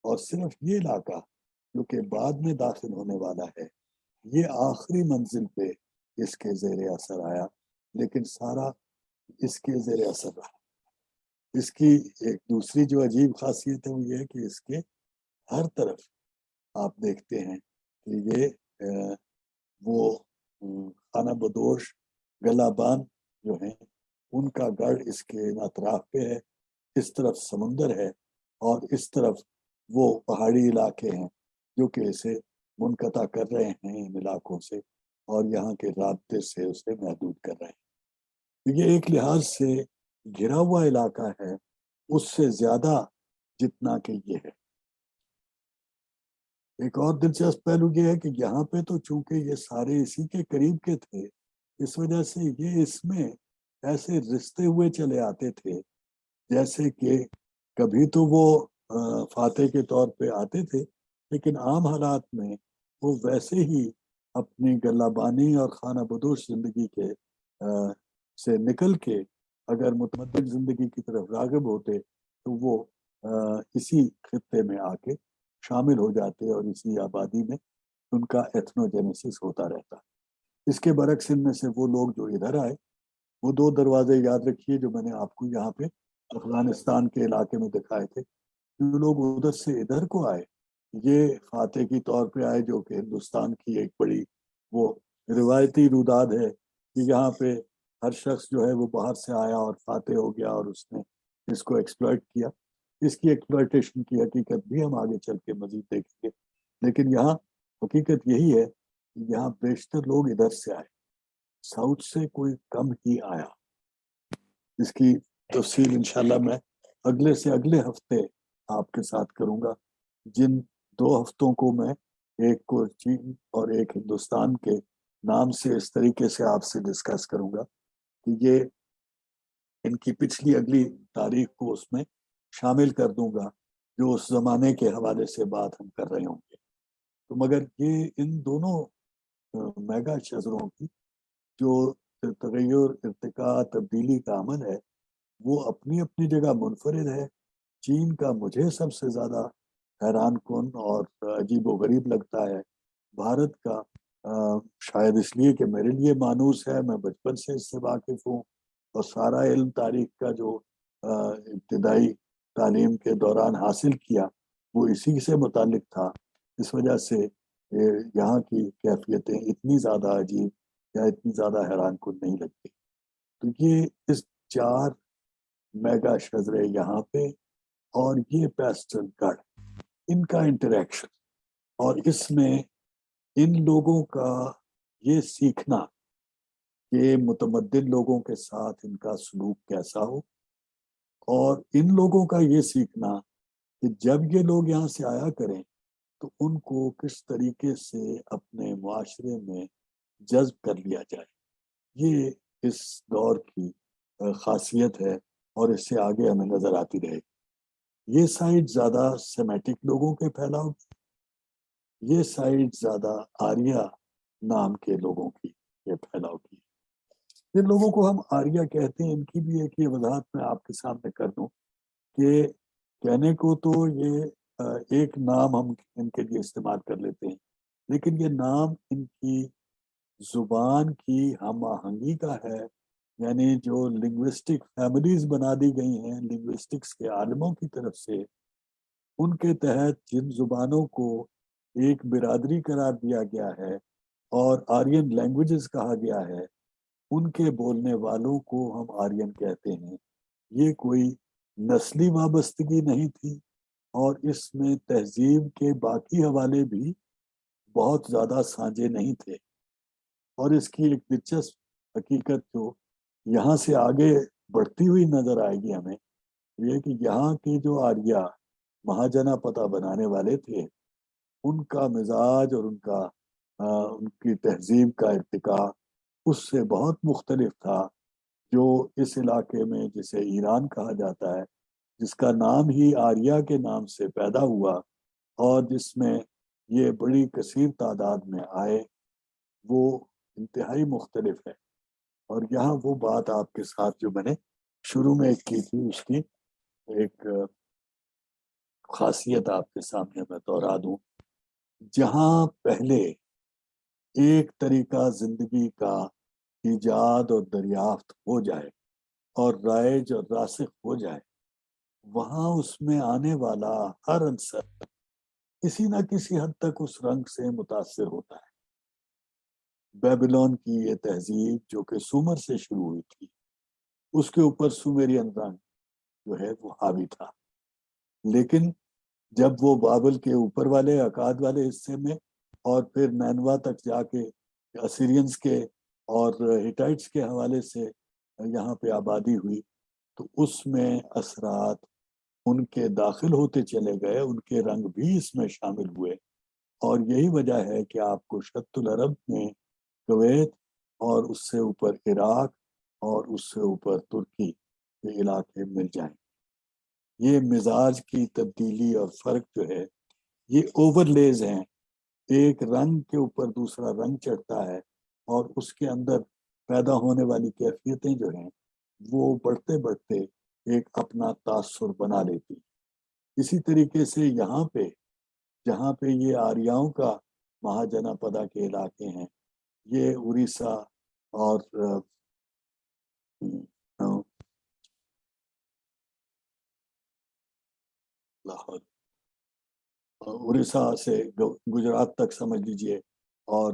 اور صرف یہ علاقہ جو کہ بعد میں داخل ہونے والا ہے، یہ آخری منزل پہ اس کے زیر اثر آیا، لیکن سارا اس کے زیر اثر رہا۔ اس کی ایک دوسری جو عجیب خاصیت ہے وہ یہ ہے کہ اس کے ہر طرف آپ دیکھتے ہیں کہ یہ وہ خانہ بدوش گلابان جو ہیں ان کا گڑھ اس کے اطراف پہ ہے، اس طرف سمندر ہے اور اس طرف وہ پہاڑی علاقے ہیں جو کہ اسے منقطع کر رہے ہیں ان علاقوں سے، اور یہاں کے رابطے سے اسے محدود کر رہے ہیں۔ یہ ایک لحاظ سے گھرا ہوا علاقہ ہے اس سے زیادہ جتنا کہ یہ ہے۔ ایک اور دلچسپ پہلو یہ ہے کہ یہاں پہ تو چونکہ یہ سارے اسی کے قریب کے تھے، اس وجہ سے یہ اس میں ایسے رستے ہوئے چلے آتے تھے جیسے کہ کبھی تو وہ فاتح کے طور پہ آتے تھے، لیکن عام حالات میں وہ ویسے ہی اپنی گلابانی اور خانہ بدوش زندگی کے سے نکل کے اگر متمدن زندگی کی طرف راغب ہوتے تو وہ اسی خطے میں آ کے شامل ہو جاتے اور اسی آبادی میں ان کا ایتھنوجینیسس ہوتا رہتا۔ اس کے برعکس ان میں سے وہ لوگ جو ادھر آئے، وہ 2 دروازے یاد رکھیے جو میں نے آپ کو یہاں پہ افغانستان کے علاقے میں دکھائے تھے۔ جو لوگ ادھر سے ادھر کو آئے یہ فاتح کی طور پہ آئے، جو کہ ہندوستان کی ایک بڑی وہ روایتی روداد ہے کہ یہاں پہ ہر شخص جو ہے وہ باہر سے آیا اور فاتح ہو گیا اور اس نے اس کو ایکسپلائٹ کیا۔ اس کی ایکسپلائٹیشن کی حقیقت بھی ہم آگے چل کے مزید دیکھیں گے، لیکن یہاں حقیقت یہی ہے کہ یہاں بیشتر لوگ ادھر سے آئے، ساؤتھ سے کوئی کم ہی آیا۔ اس کی تفصیل انشاءاللہ میں اگلے سے اگلے ہفتے آپ کے ساتھ کروں گا، جن 2 ہفتوں کو میں ایک کو چین اور ایک ہندوستان کے نام سے اس طریقے سے آپ سے ڈسکس کروں گا کہ یہ ان کی پچھلی اگلی تاریخ کو اس میں شامل کر دوں گا جو اس زمانے کے حوالے سے بات ہم کر رہے ہوں گے۔ تو مگر یہ ان دونوں میگا شجروں کی جو تغیر، ارتقاء، تبدیلی کا عمل ہے وہ اپنی اپنی جگہ منفرد ہے۔ چین کا مجھے سب سے زیادہ حیران کن اور عجیب و غریب لگتا ہے، بھارت کا شاید اس لیے کہ میرے لیے مانوس ہے، میں بچپن سے اس سے واقف ہوں، اور سارا علم تاریخ کا جو ابتدائی تعلیم کے دوران حاصل کیا وہ اسی سے متعلق تھا. اس وجہ سے یہاں کی کیفیتیں اتنی زیادہ عجیب یا اتنی زیادہ حیران کن نہیں لگتی. تو یہ اس 4 میگا شجرے یہاں پہ اور یہ پیسٹل گڑھ، ان کا انٹریکشن، اور اس میں ان لوگوں کا یہ سیکھنا کہ متمدن لوگوں کے ساتھ ان کا سلوک کیسا ہو، اور ان لوگوں کا یہ سیکھنا کہ جب یہ لوگ یہاں سے آیا کریں تو ان کو کس طریقے سے اپنے معاشرے میں جذب کر لیا جائے. یہ اس دور کی خاصیت ہے، اور اس سے آگے ہمیں نظر آتی رہے گی. یہ سائٹ زیادہ سیمیٹک لوگوں کے پھیلاؤ کی، یہ سائٹ زیادہ آریہ نام کے لوگوں کی پھیلاؤ کی. جن لوگوں کو ہم آریہ کہتے ہیں ان کی بھی ایک یہ وضاحت میں آپ کے سامنے کر دوں کہ کہنے کو تو یہ ایک نام ہم ان کے لیے استعمال کر لیتے ہیں، لیکن یہ نام ان کی زبان کی ہم آہنگی کا ہے. یعنی جو لنگوسٹک فیملیز بنا دی گئی ہیں لنگوسٹکس کے عالموں کی طرف سے، ان کے تحت جن زبانوں کو ایک برادری قرار دیا گیا ہے اور آرین لینگویجز کہا گیا ہے، ان کے بولنے والوں کو ہم آرین کہتے ہیں. یہ کوئی نسلی وابستگی نہیں تھی، اور اس میں تہذیب کے باقی حوالے بھی بہت زیادہ سانجے نہیں تھے. اور اس کی ایک دلچسپ حقیقت جو یہاں سے آگے بڑھتی ہوئی نظر آئے گی ہمیں، یہ کہ یہاں کے جو آریہ مہاجنا پتہ بنانے والے تھے، ان کا مزاج اور ان کی تہذیب کا ارتقاء اس سے بہت مختلف تھا جو اس علاقے میں جسے ایران کہا جاتا ہے، جس کا نام ہی آریہ کے نام سے پیدا ہوا اور جس میں یہ بڑی کثیر تعداد میں آئے، وہ انتہائی مختلف ہے. اور یہاں وہ بات آپ کے ساتھ جو میں نے شروع میں کی تھی، اس کی ایک خاصیت آپ کے سامنے میں دوہرا دوں. جہاں پہلے ایک طریقہ زندگی کا ایجاد اور دریافت ہو جائے اور رائج اور راسخ ہو جائے، وہاں اس میں آنے والا ہر عنصر کسی نہ کسی حد تک اس رنگ سے متاثر ہوتا ہے. بیبلون کی یہ تہذیب جو کہ سومر سے شروع ہوئی تھی، اس کے اوپر سومیرین رنگ جو ہے وہ حاوی تھا. لیکن جب وہ بابل کے اوپر والے اکاد والے حصے میں اور پھر نینوا تک جا کے اسیرینز کے اور ہٹائٹس کے حوالے سے یہاں پہ آبادی ہوئی، تو اس میں اثرات ان کے داخل ہوتے چلے گئے، ان کے رنگ بھی اس میں شامل ہوئے. اور یہی وجہ ہے کہ آپ کو شط العرب میں کویت اور اس سے اوپر عراق اور اس سے اوپر ترکی کے علاقے مل جائیں. یہ مزاج کی تبدیلی اور فرق جو ہے، یہ اوور لیز ہیں. ایک رنگ کے اوپر دوسرا رنگ چڑھتا ہے اور اس کے اندر پیدا ہونے والی کیفیتیں جو ہیں وہ بڑھتے بڑھتے ایک اپنا تاثر بنا لیتی. اسی طریقے سے یہاں پہ جہاں پہ یہ آریاؤں کا مہاجنا پدا کے علاقے ہیں، یہ اڑیسہ اور لاہور، اڑیسہ سے گجرات تک سمجھ لیجئے، اور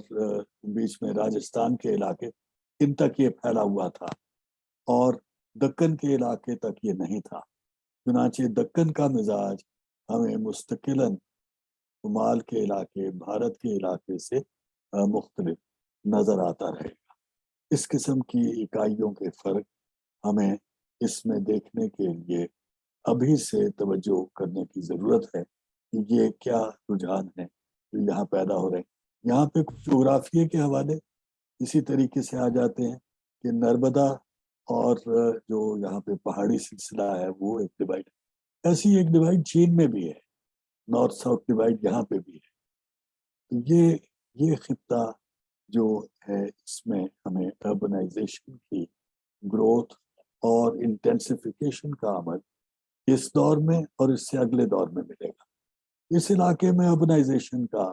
بیچ میں راجستھان کے علاقے، ان تک یہ پھیلا ہوا تھا، اور دکن کے علاقے تک یہ نہیں تھا. چنانچہ دکن کا مزاج ہمیں مستقلاً شمال کے علاقے، بھارت کے علاقے سے مختلف نظر آتا رہے گا. اس قسم کی اکائیوں کے فرق ہمیں اس میں دیکھنے کے لیے ابھی سے توجہ کرنے کی ضرورت ہے کہ یہ کیا رجحان ہے جو یہاں پیدا ہو رہے ہیں. یہاں پہ کچھ جغرافیے کے حوالے اسی طریقے سے آ جاتے ہیں کہ نرمدا اور جو یہاں پہ پہاڑی سلسلہ ہے وہ ایک ڈیوائڈ ہے. ایسی ایک ڈیوائڈ چین میں بھی ہے، نارتھ ساؤتھ ڈیوائڈ یہاں پہ بھی ہے. تو یہ خطہ جو ہے، اس میں ہمیں اربنائزیشن کی گروتھ اور انٹینسیفیکیشن کا عمل اس دور میں اور اس سے اگلے دور میں ملے گا. اس علاقے میں اربنائزیشن کا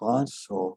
500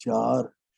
4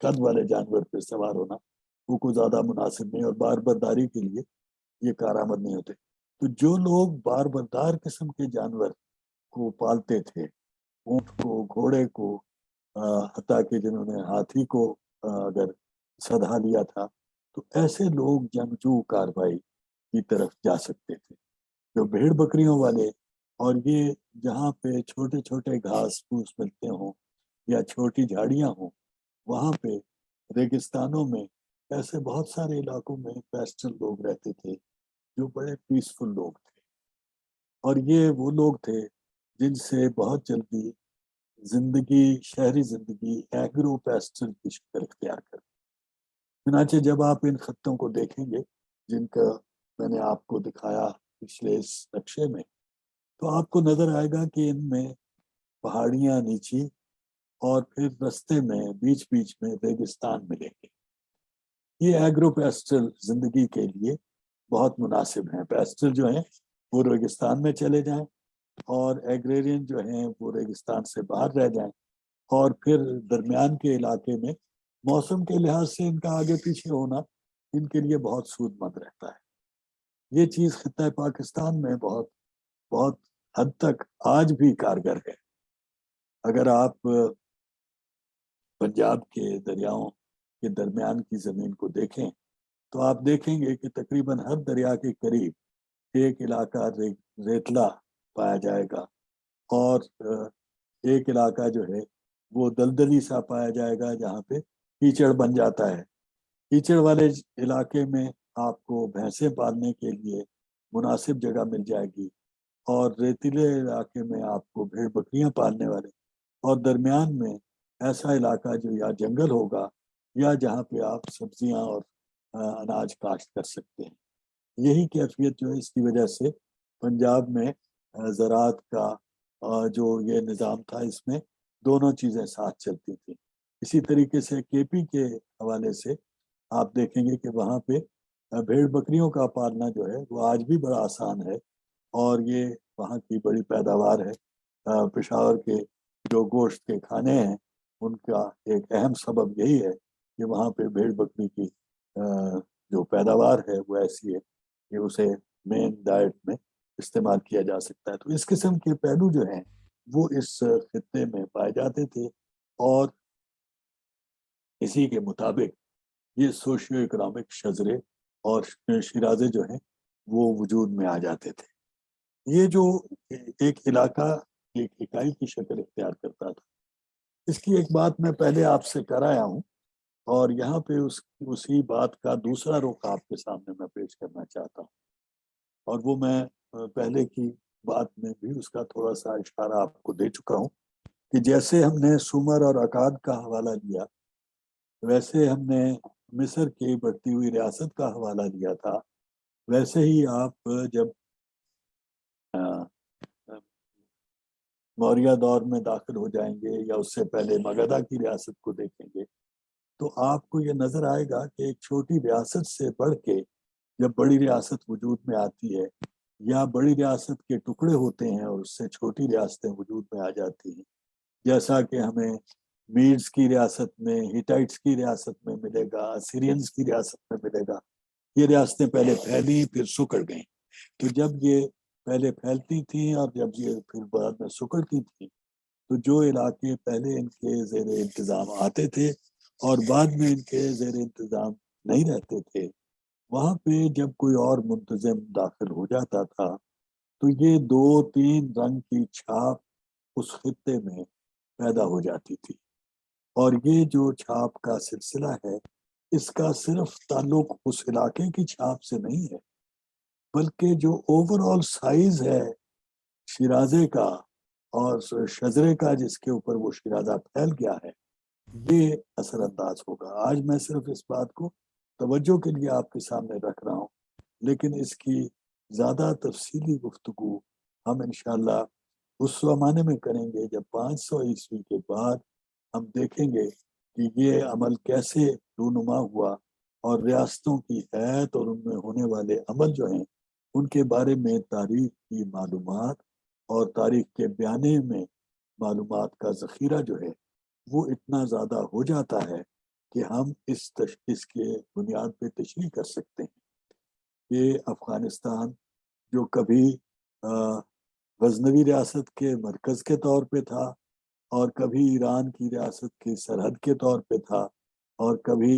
قد والے جانور پہ سوار ہونا وہ کوئی زیادہ مناسب نہیں، اور بار برداری کے لیے یہ کارآمد نہیں ہوتے۔ تو جو لوگ بار بردار قسم کے جانور کو پالتے تھے، اونٹ کو، گھوڑے کو، حتیٰ کہ جنہوں نے ہاتھی کو اگر سدھا لیا تھا، تو ایسے لوگ جنگجو کارروائی کی طرف جا سکتے تھے۔ جو بھیڑ بکریوں والے، اور یہ جہاں پہ چھوٹے چھوٹے گھاس پھوس ملتے ہوں یا چھوٹی جھاڑیاں ہوں، وہاں پہ ریگستانوں میں ایسے بہت سارے علاقوں میں پیسٹل لوگ رہتے تھے جو بڑے پیسفل لوگ تھے، اور یہ وہ لوگ تھے جن سے بہت جلدی شہری زندگی ایگرو پیسٹل کی شکل اختیار کر۔ چنانچہ جب آپ ان خطوں کو دیکھیں گے جن کا میں نے آپ کو دکھایا پچھلے اس نقشے میں، تو آپ کو نظر آئے گا کہ ان میں پہاڑیاں نیچی، اور پھر رستے میں بیچ بیچ میں ریگستان ملیں گے۔ یہ ایگرو پیسٹل زندگی کے لیے بہت مناسب ہیں۔ پیسٹل جو ہیں وہ ریگستان میں چلے جائیں، اور ایگریرین جو ہیں وہ ریگستان سے باہر رہ جائیں، اور پھر درمیان کے علاقے میں موسم کے لحاظ سے ان کا آگے پیچھے ہونا ان کے لیے بہت سود مند رہتا ہے۔ یہ چیز خطہ پاکستان میں بہت بہت حد تک آج بھی کارگر ہے۔ اگر آپ پنجاب کے دریاؤں کے درمیان کی زمین کو دیکھیں تو آپ دیکھیں گے کہ تقریباً ہر دریا کے قریب ایک علاقہ ریتلا پایا جائے گا، اور ایک علاقہ جو ہے وہ دلدلی سا پایا جائے گا جہاں پہ کیچڑ بن جاتا ہے۔ کیچڑ والے علاقے میں آپ کو بھینسیں پالنے کے لیے مناسب جگہ مل جائے گی، اور ریتیلے علاقے میں آپ کو بھیڑ بکریاں پالنے والے، اور درمیان میں ایسا علاقہ جو یا جنگل ہوگا یا جہاں پہ آپ سبزیاں اور اناج کاشت کر سکتے ہیں۔ یہی کیفیت جو ہے، اس کی وجہ سے پنجاب میں زراعت کا جو یہ نظام تھا، اس میں دونوں چیزیں ساتھ چلتی تھیں۔ اسی طریقے سے کے پی کے حوالے سے آپ دیکھیں گے کہ وہاں پہ بھیڑ بکریوں کا پالنا جو ہے وہ آج بھی بڑا آسان ہے، اور یہ وہاں کی بڑی پیداوار ہے۔ پشاور کے جو گوشت کے کھانے ہیں ان کا ایک اہم سبب یہی ہے کہ وہاں پہ بھیڑ بکری کی جو پیداوار ہے وہ ایسی ہے کہ اسے مین ڈائٹ میں استعمال کیا جا سکتا ہے۔ تو اس قسم کے پہلو جو ہیں وہ اس خطے میں پائے جاتے تھے، اور اسی کے مطابق یہ سوشیو اکنامک شجرے اور شیرازے جو ہیں وہ وجود میں آ جاتے تھے۔ یہ جو ایک علاقہ ایک اکائی کی شکل اختیار کرتا تھا، اس کی ایک بات میں پہلے آپ سے کر آیا ہوں، اور یہاں پہ اسی بات کا دوسرا رخ آپ کے سامنے میں پیش کرنا چاہتا ہوں، اور وہ میں پہلے کی بات میں بھی اس کا تھوڑا سا اشارہ آپ کو دے چکا ہوں کہ جیسے ہم نے سومر اور اکاد کا حوالہ لیا، ویسے ہم نے مصر کی بڑھتی ہوئی ریاست کا حوالہ لیا تھا، ویسے ہی آپ جب موریہ دور میں داخل ہو جائیں گے یا اس سے پہلے مگدھا کی ریاست کو دیکھیں گے، تو آپ کو یہ نظر آئے گا کہ ایک چھوٹی ریاست سے بڑھ کے جب بڑی ریاست وجود میں آتی ہے، یا بڑی ریاست کے ٹکڑے ہوتے ہیں اور اس سے چھوٹی ریاستیں وجود میں آ جاتی ہیں، جیسا کہ ہمیں میڈس کی ریاست میں، ہیٹائٹس کی ریاست میں ملے گا، سیرینز کی ریاست میں ملے گا۔ یہ ریاستیں پہلے پھیلی پھر سکڑ گئیں۔ تو جب یہ پہلے پھیلتی تھیں اور جب یہ پھر بعد میں سکڑتی تھیں، تو جو علاقے پہلے ان کے زیر انتظام آتے تھے اور بعد میں ان کے زیر انتظام نہیں رہتے تھے، وہاں پہ جب کوئی اور منتظم داخل ہو جاتا تھا تو یہ 2-3 رنگ کی چھاپ اس خطے میں پیدا ہو جاتی تھی، اور یہ جو چھاپ کا سلسلہ ہے اس کا صرف تعلق اس علاقے کی چھاپ سے نہیں ہے، بلکہ جو اوور آل سائز ہے شیرازے کا اور شجرے کا جس کے اوپر وہ شیرازہ پھیل گیا ہے، یہ اثر انداز ہوگا۔ آج میں صرف اس بات کو توجہ کے لیے آپ کے سامنے رکھ رہا ہوں، لیکن اس کی زیادہ تفصیلی گفتگو ہم انشاءاللہ اس زمانے میں کریں گے جب 500 عیسوی کے بعد ہم دیکھیں گے کہ یہ عمل کیسے رونما ہوا، اور ریاستوں کی حیت اور ان میں ہونے والے عمل جو ہیں ان کے بارے میں تاریخ کی معلومات اور تاریخ کے بیانے میں معلومات کا ذخیرہ جو ہے وہ اتنا زیادہ ہو جاتا ہے کہ ہم اس کے بنیاد پہ تشریح کر سکتے ہیں کہ افغانستان جو کبھی غزنوی ریاست کے مرکز کے طور پہ تھا، اور کبھی ایران کی ریاست کی سرحد کے طور پہ تھا، اور کبھی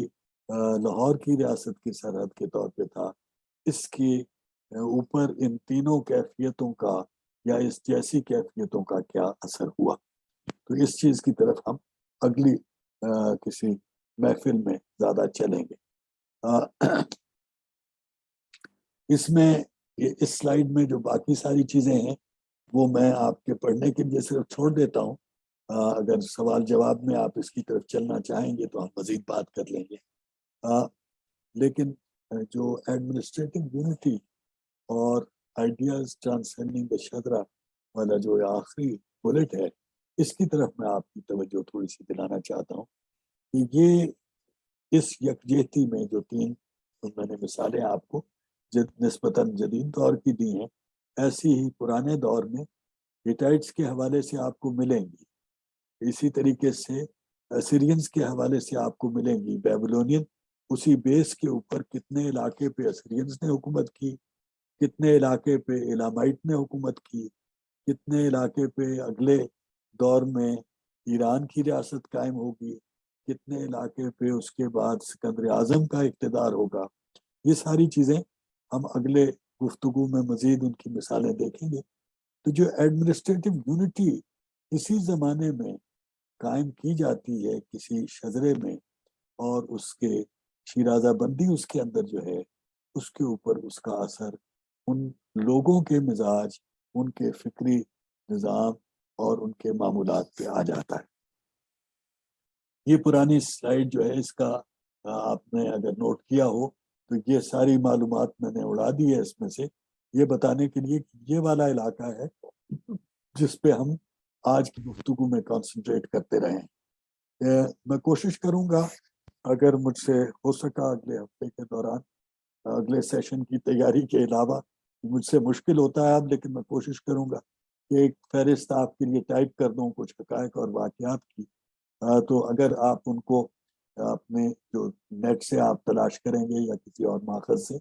لاہور کی ریاست کی سرحد کے طور پہ تھا، اس کی اوپر ان تینوں کیفیتوں کا یا اس جیسی کیفیتوں کا کیا اثر ہوا. تو اس چیز کی طرف ہم اگلی کسی محفل میں زیادہ چلیں گے. اس میں اس سلائیڈ میں جو باقی ساری چیزیں ہیں وہ میں آپ کے پڑھنے کے لیے صرف چھوڑ دیتا ہوں. اگر سوال جواب میں آپ اس کی طرف چلنا چاہیں گے تو ہم مزید بات کر لیں گے. لیکن جو ایڈمنسٹریٹو یونٹی اور آئیڈیاز ٹرانسینڈنگ دا شدرا والا جو آخری بلٹ ہے، اس کی طرف میں آپ کی توجہ تھوڑی سی دلانا چاہتا ہوں کہ یہ اس یکجہتی میں جو تین میں نے مثالیں آپ کو نسبتاً جدید دور کی دی ہیں، ایسی ہی پرانے دور میں ہٹائٹس کے حوالے سے آپ کو ملیں گی. اسی طریقے سے اسیرینز کے حوالے سے آپ کو ملیں گی. بیبلونین، اسی بیس کے اوپر کتنے علاقے پہ اسیرینز نے حکومت کی، کتنے علاقے پہ ایلامائٹ نے حکومت کی، کتنے علاقے پہ اگلے دور میں ایران کی ریاست قائم ہوگی، کتنے علاقے پہ اس کے بعد سکندر اعظم کا اقتدار ہوگا. یہ ساری چیزیں ہم اگلے گفتگو میں مزید ان کی مثالیں دیکھیں گے. تو جو ایڈمنسٹریٹو یونٹی اسی زمانے میں قائم کی جاتی ہے کسی شجرے میں، اور اس کے شیرازہ بندی اس کے اندر جو ہے، اس کے اوپر اس کا اثر ان لوگوں کے مزاج، ان کے فکری نظام اور ان کے معمولات پہ آ جاتا ہے. یہ پرانی سلائیڈ جو ہے، اس کا آپ نے اگر نوٹ کیا ہو تو یہ ساری معلومات میں نے اڑا دی ہے اس میں سے، یہ بتانے کے لیے کہ یہ والا علاقہ ہے جس پہ ہم آج کی گفتگو میں کانسنٹریٹ کرتے رہے ہیں. میں کوشش کروں گا اگر مجھ سے ہو سکا اگلے ہفتے کے دوران، اگلے سیشن کی تیاری کے علاوہ، مجھ سے مشکل ہوتا ہے اب، لیکن میں کوشش کروں گا کہ ایک فہرست آپ کے لیے ٹائپ کر دوں کچھ حقائق اور واقعات کی. تو اگر آپ ان کو اپنے جو نیٹ سے آپ تلاش کریں گے یا کسی اور ماخذ سے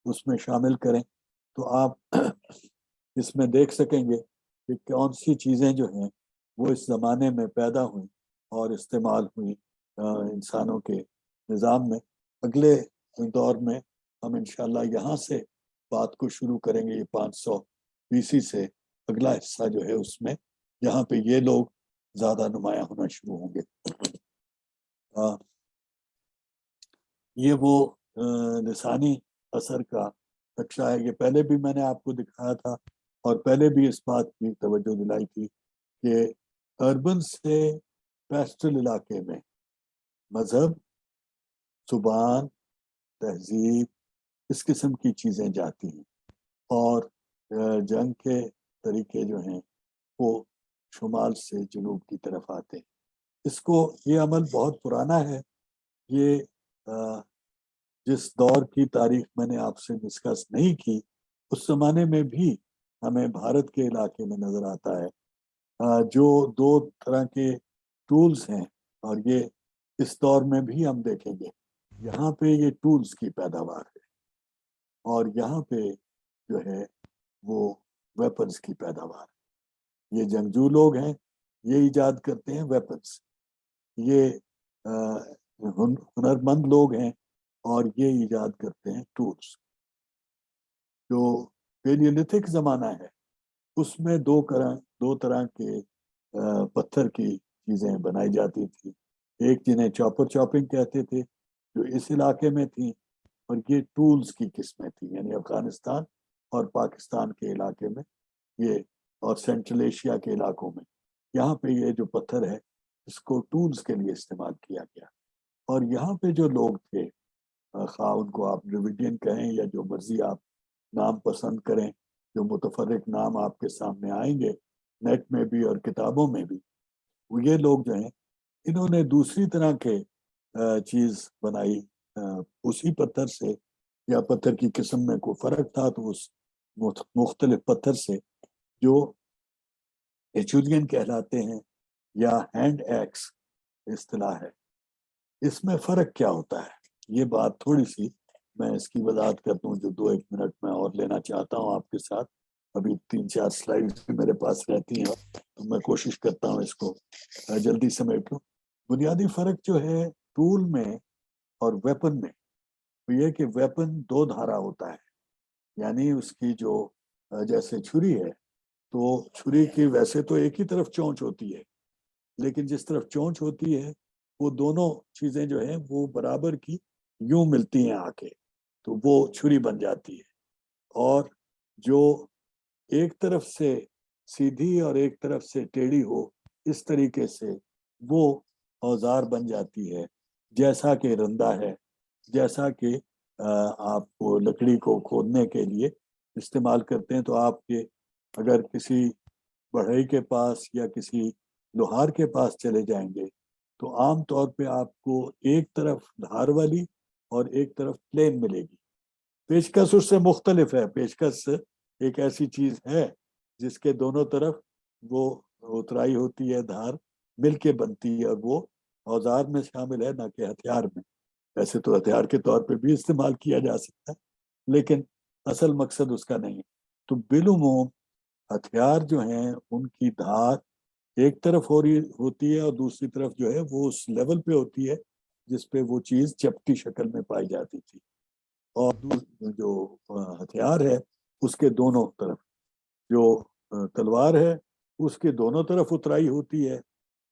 اس میں شامل کریں تو آپ اس میں دیکھ سکیں گے کہ کون سی چیزیں جو ہیں وہ اس زمانے میں پیدا ہوئیں اور استعمال ہوئیں انسانوں کے نظام میں. اگلے دور میں ہم انشاءاللہ یہاں سے بات کو شروع کریں گے. یہ 500 BC سے اگلا حصہ جو ہے اس میں یہاں پہ یہ لوگ زیادہ نمایاں ہونا شروع ہوں گے. یہ وہ لسانی اثر کا نقشہ ہے. یہ پہلے بھی میں نے آپ کو دکھایا تھا اور پہلے بھی اس بات کی توجہ دلائی تھی کہ اربن سے پیسٹرل علاقے میں مذہب، زبان، تہذیب، اس قسم کی چیزیں جاتی ہیں، اور جنگ کے طریقے جو ہیں وہ شمال سے جنوب کی طرف آتے ہیں. اس کو یہ عمل بہت پرانا ہے. یہ جس دور کی تاریخ میں نے آپ سے ڈسکس نہیں کی اس زمانے میں بھی ہمیں بھارت کے علاقے میں نظر آتا ہے. جو دو طرح کے ٹولز ہیں، اور یہ اس دور میں بھی ہم دیکھیں گے. یہاں پہ یہ ٹولز کی پیداوار ہے، اور یہاں پہ جو ہے وہ ویپنز کی پیداوار. یہ جنگجو لوگ ہیں، یہ ایجاد کرتے ہیں ویپنز. یہ ہنرمند لوگ ہیں اور یہ ایجاد کرتے ہیں ٹولز. جو پیلیولتھک زمانہ ہے اس میں دو طرح کے پتھر کی چیزیں بنائی جاتی تھی. ایک جنہیں چاپنگ کہتے تھے جو اس علاقے میں تھیں، اور یہ ٹولز کی قسمیں تھیں، یعنی افغانستان اور پاکستان کے علاقے میں یہ، اور سینٹرل ایشیا کے علاقوں میں یہاں پہ یہ جو پتھر ہے اس کو ٹولز کے لیے استعمال کیا گیا. اور یہاں پہ جو لوگ تھے، خواہ ان کو آپ ڈریویڈین کہیں یا جو مرضی آپ نام پسند کریں، جو متفرق نام آپ کے سامنے آئیں گے نیٹ میں بھی اور کتابوں میں بھی، وہ یہ لوگ جو ہیں انہوں نے دوسری طرح کے چیز بنائی اسی پتھر سے، یا پتھر کی قسم میں کوئی فرق تھا تو اس مختلف پتھر سے، جو ایچولین کہلاتے ہیں یا ہینڈ ایکس. اصطلاح ہے، اس میں فرق کیا ہوتا ہے؟ یہ بات تھوڑی سی میں اس کی وضاحت کرتا ہوں جو 2-1 منٹ میں اور لینا چاہتا ہوں آپ کے ساتھ. ابھی 3-4 سلائیڈز بھی میرے پاس رہتی ہیں تو میں کوشش کرتا ہوں اس کو جلدی سمیٹ لوں. بنیادی فرق جو ہے ٹول میں اور ویپن میں وہ یہ کہ ویپن 2 دھارا ہوتا ہے، یعنی اس کی جو جیسے چھری ہے تو چھری کی ویسے تو ایک ہی طرف چونچ ہوتی ہے، لیکن جس طرف چونچ ہوتی ہے وہ دونوں چیزیں جو ہیں وہ برابر کی یوں ملتی ہیں آ کے تو وہ چھری بن جاتی ہے. اور جو ایک طرف سے سیدھی اور ایک طرف سے ٹیڑھی ہو اس طریقے سے وہ اوزار بن جاتی ہے. جیسا کہ رندہ ہے، جیسا کہ آپ کو لکڑی کو کھودنے کے لیے استعمال کرتے ہیں، تو آپ کے اگر کسی بڑھئی کے پاس یا کسی لوہار کے پاس چلے جائیں گے تو عام طور پہ آپ کو ایک طرف دھار والی اور ایک طرف پلین ملے گی. پیچکس اس سے مختلف ہے. پیچکس ایک ایسی چیز ہے جس کے دونوں طرف وہ اترائی ہوتی ہے، دھار مل کے بنتی ہے، اور وہ اوزار میں شامل ہے نہ کہ ہتھیار میں. ویسے تو ہتھیار کے طور پہ بھی استعمال کیا جا سکتا ہے لیکن اصل مقصد اس کا نہیں ہے. تو بالعموم ہتھیار جو ہیں ان کی دھار ایک طرف ہو رہی ہوتی ہے اور دوسری طرف جو ہے وہ اس لیول پہ ہوتی ہے جس پہ وہ چیز چپٹی شکل میں پائی جاتی تھی. اور جو ہتھیار ہے اس کے دونوں طرف جو تلوار ہے اس کے دونوں طرف اترائی ہوتی ہے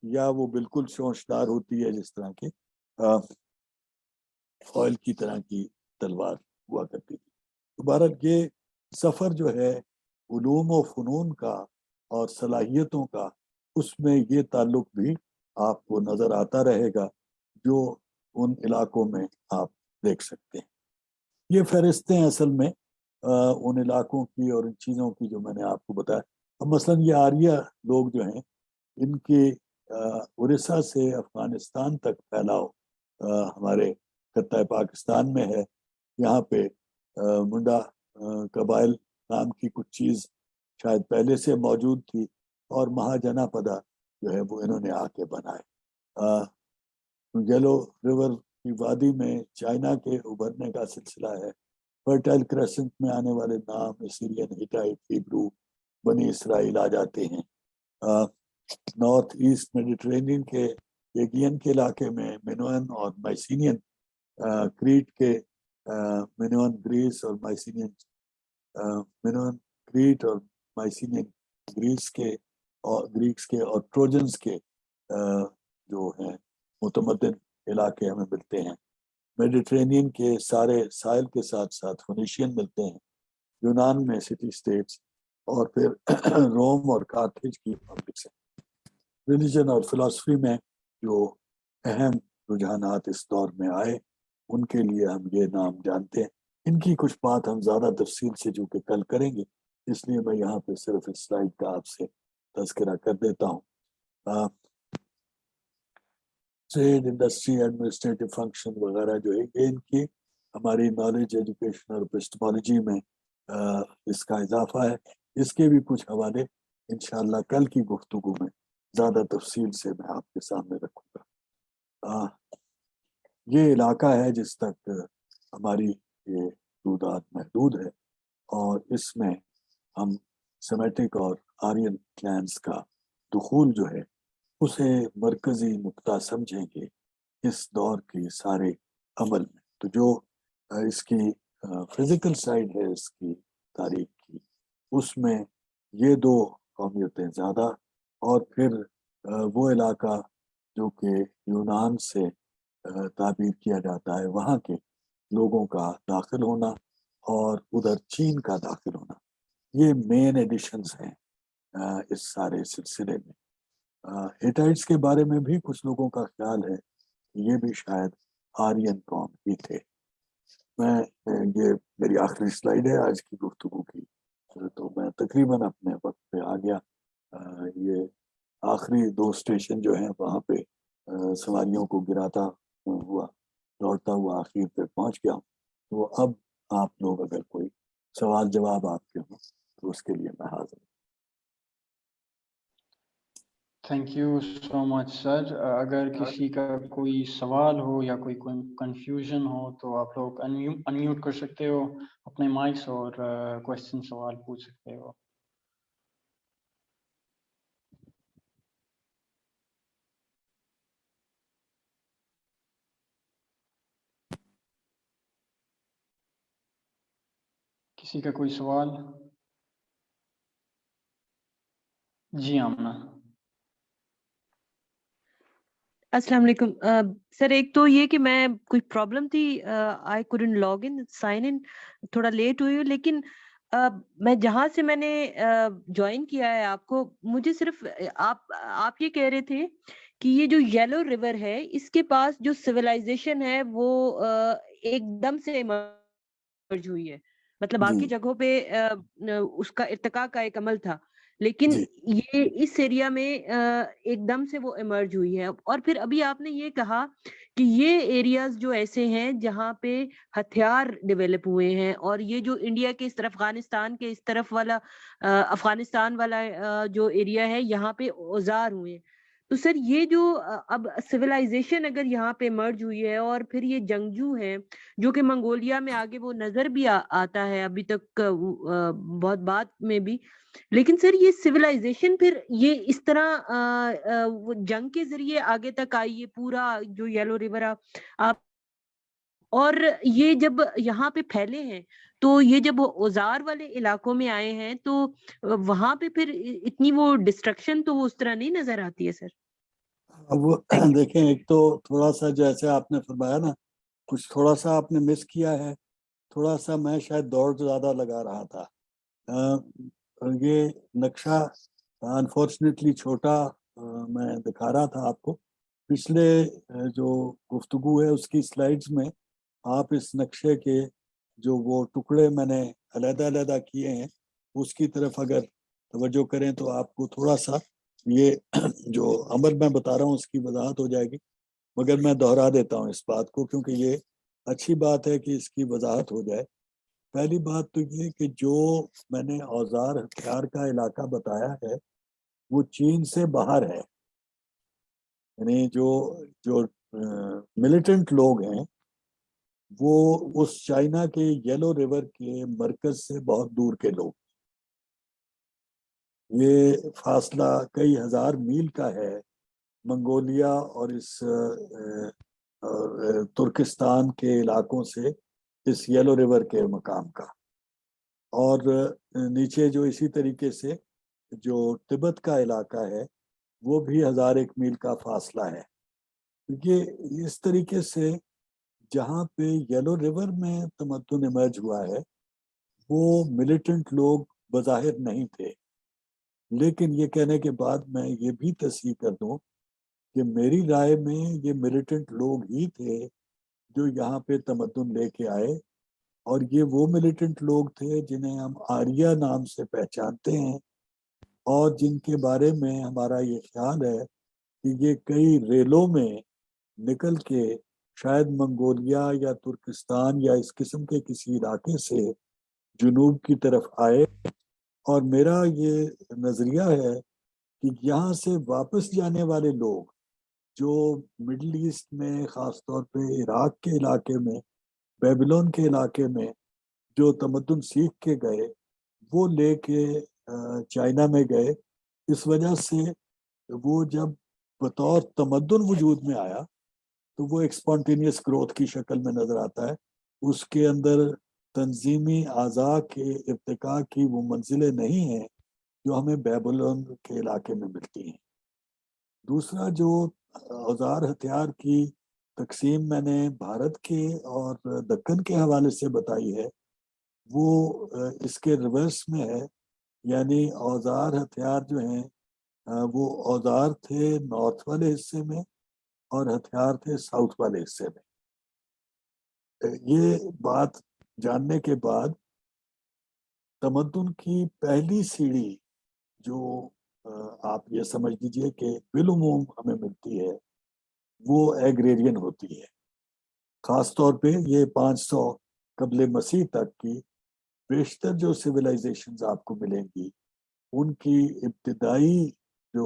یا وہ بالکل چونچدار ہوتی ہے جس طرح کے فوائل کی طرح کی تلوار ہوا کرتی تھی. بہرحال یہ سفر جو ہے علوم و فنون کا اور صلاحیتوں کا، اس میں یہ تعلق بھی آپ کو نظر آتا رہے گا جو ان علاقوں میں آپ دیکھ سکتے ہیں. یہ فہرستیں اصل میں ان علاقوں کی اور ان چیزوں کی جو میں نے آپ کو بتایا. اب مثلا یہ آریہ لوگ جو ہیں ان کے اڑیسہ سے افغانستان تک پھیلاؤ ہمارے خطہ پاکستان میں ہے. یہاں پہ منڈا قبائل نام کی کچھ چیز شاید پہلے سے موجود تھی اور مہاجنا پدا جو ہے وہ انہوں نے آ کے بنائے. یلو ریور کی وادی میں چائنا کے ابھرنے کا سلسلہ ہے. فرٹائل کریسنٹ میں آنے والے نام اسیرین، ہٹائٹ، ہیبرو، بنی اسرائیل آ جاتے ہیں. نارتھ ایسٹ میڈیٹرینین کے ایگین کے علاقے میں مینوئن اور مائسینین، کریٹ کے مینوئن گریس اور مائسینین، مینوئن کریٹ اور مائسینین گریس کے اور گریکس کے اور ٹروجنز کے جو ہیں متمدن علاقے ہمیں ملتے ہیں. میڈیٹرینین کے سارے ساحل کے ساتھ ساتھ فونیشین ملتے ہیں. یونان میں سٹی سٹیٹس اور پھر روم اور کارتھیج کی ریپبلکس ہیں. ریلیجن اور فلسفی میں جو اہم رجحانات اس دور میں آئے ان کے لیے ہم یہ نام جانتے ہیں. ان کی کچھ بات ہم زیادہ تفصیل سے جو کہ کل کریں گے، اس لیے میں یہاں پہ صرف اس سلائیڈ کا آپ سے تذکرہ کر دیتا ہوں. ٹریڈ، انڈسٹری، ایڈمنسٹریٹو فنکشن وغیرہ جو ہے یہ ان کی ہماری نالج، ایجوکیشن اور ایپسٹمالوجی میں اس کا اضافہ ہے. اس کے بھی کچھ حوالے انشاءاللہ کل کی گفتگو میں زیادہ تفصیل سے میں آپ کے سامنے رکھوں گا. یہ علاقہ ہے جس تک ہماری یہ تعداد محدود ہے اور اس میں ہم سیمیٹک اور آرین کلینز کا دخول جو ہے اسے مرکزی نقطہ سمجھیں گے اس دور کے سارے عمل میں. تو جو اس کی فزیکل سائڈ ہے اس کی تاریخ کی، اس میں یہ 2 قومیتیں زیادہ، اور پھر وہ علاقہ جو کہ یونان سے تعبیر کیا جاتا ہے وہاں کے لوگوں کا داخل ہونا اور ادھر چین کا داخل ہونا، یہ مین ایڈیشنز ہیں اس سارے سلسلے میں. ہیٹائٹس کے بارے میں بھی کچھ لوگوں کا خیال ہے کہ یہ بھی شاید آرین قوم ہی تھے. یہ میری آخری سلائیڈ ہے آج کی گفتگو کی، تو میں تقریباً اپنے وقت پہ آ گیا. یہ آخری 2 اسٹیشن جو ہیں وہاں پہ سواریوں کو گراتا ہوا دوڑتا ہوا آخر پہ پہنچ گیا ہوں. تو اب آپ لوگ اگر کوئی سوال جواب آپ کے ہوں تو اس کے لیے میں حاضر ہوں. تھینک یو سو مچ سر. اگر کسی کا کوئی سوال ہو یا کوئی کنفیوژن ہو تو آپ لوگ انمیوٹ کر سکتے ہو اپنے مائکس اور کوشچن سوال پوچھ سکتے ہو. کسی کا کوئی سوال؟ جی آمنہ. السلام علیکم سر. ایک تو یہ کہ میں کوئی پرابلم تھی, I couldn't log in sign in, تھوڑا لیٹ ہوئی ہوں, لیکن میں جہاں سے میں نے جوائن کیا ہے آپ کو, مجھے صرف آپ یہ کہہ رہے تھے کہ یہ جو یلو ریور ہے اس کے پاس جو سویلائزیشن ہے وہ ایک دم سے ایمرج ہوئی ہے, مطلب باقی جگہوں پہ اس کا ارتقاء کا ایک عمل تھا, لیکن یہ اس ایریا میں ایک دم سے وہ ایمرج ہوئی ہے. اور پھر ابھی آپ نے یہ کہا کہ یہ ایریاز جو ایسے ہیں جہاں پہ ہتھیار ڈیولپ ہوئے ہیں, اور یہ جو انڈیا کے اس طرف, افغانستان کے اس طرف والا, افغانستان والا جو ایریا ہے یہاں پہ اوزار ہوئے ہیں. تو سر یہ جو اب سویلائزیشن اگر یہاں پہ مرج ہوئی ہے, اور پھر یہ جنگجو ہے جو کہ منگولیا میں آگے وہ نظر بھی آتا ہے ابھی تک بہت بات میں بھی, لیکن سر یہ سویلائزیشن پھر یہ اس طرح جنگ کے ذریعے آگے تک آئی ہے پورا جو یلو ریور آپ, اور یہ جب یہاں پہ پھیلے ہیں تو یہ جب اوزار والے علاقوں میں آئے ہیں تو وہاں پہ پھر اتنی وہ ڈسٹرکشن تو وہ اس طرح نہیں نظر آتی ہے سر. اب دیکھیں, ایک تو تھوڑا سا جیسے آپ نے فرمایا نا, کچھ تھوڑا سا آپ نے مس کیا ہے, تھوڑا سا میں شاید دوڑ زیادہ لگا رہا تھا. یہ نقشہ انفارچونیٹلی چھوٹا میں دکھا رہا تھا آپ کو. پچھلے جو گفتگو ہے اس کی سلائیڈز میں آپ اس نقشے کے جو وہ ٹکڑے میں نے علیحدہ علیحدہ کیے ہیں اس کی طرف اگر توجہ کریں تو آپ کو تھوڑا سا یہ جو عمل میں بتا رہا ہوں اس کی وضاحت ہو جائے گی. مگر میں دہرا دیتا ہوں اس بات کو کیونکہ یہ اچھی بات ہے کہ اس کی وضاحت ہو جائے. پہلی بات تو یہ کہ جو میں نے اوزار ہتھیار کا علاقہ بتایا ہے وہ چین سے باہر ہے, یعنی جو ملیٹنٹ لوگ ہیں وہ اس چائنا کے یلو ریور کے مرکز سے بہت دور کے لوگ. یہ فاصلہ کئی ہزار میل کا ہے منگولیا اور اس ترکستان کے علاقوں سے اس یلو ریور کے مقام کا. اور نیچے جو اسی طریقے سے جو تبت کا علاقہ ہے وہ بھی 1001 میل کا فاصلہ ہے. کیونکہ اس طریقے سے جہاں پہ یلو ریور میں تمدن ایمرج ہوا ہے وہ ملیٹنٹ لوگ بظاہر نہیں تھے, لیکن یہ کہنے کے بعد میں یہ بھی تصحیح کر دوں کہ میری رائے میں یہ ملیٹنٹ لوگ ہی تھے جو یہاں پہ تمدن لے کے آئے, اور یہ وہ ملیٹنٹ لوگ تھے جنہیں ہم آریہ نام سے پہچانتے ہیں, اور جن کے بارے میں ہمارا یہ خیال ہے کہ یہ کئی ریلوں میں نکل کے شاید منگولیا یا ترکستان یا اس قسم کے کسی علاقے سے جنوب کی طرف آئے. اور میرا یہ نظریہ ہے کہ یہاں سے واپس جانے والے لوگ جو مڈل ایسٹ میں, خاص طور پہ عراق کے علاقے میں, بیبلون کے علاقے میں جو تمدن سیکھ کے گئے وہ لے کے چائنا میں گئے. اس وجہ سے وہ جب بطور تمدن وجود میں آیا تو وہ ایک اسپونٹینیس گروتھ کی شکل میں نظر آتا ہے. اس کے اندر تنظیمی اعضاء کے ارتقاء کی وہ منزلیں نہیں ہیں جو ہمیں بیبلون کے علاقے میں ملتی ہیں. دوسرا جو اوزار ہتھیار کی تقسیم میں نے بھارت کے اور دکن کے حوالے سے بتائی ہے وہ اس کے ریورس میں ہے, یعنی اوزار ہتھیار جو ہیں وہ اوزار تھے نارتھ والے حصے میں اور ہتھیار تھے ساؤتھ والے حصے میں. یہ بات جاننے کے بعد تمدن کی پہلی سیڑھی جو آپ یہ سمجھ لیجئے کہ بالعموم ہمیں ملتی ہے وہ ایگریرین ہوتی ہے. خاص طور پہ یہ 500 قبل مسیح تک کی بیشتر جو سویلائزیشنز آپ کو ملیں گی ان کی ابتدائی جو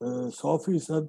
100%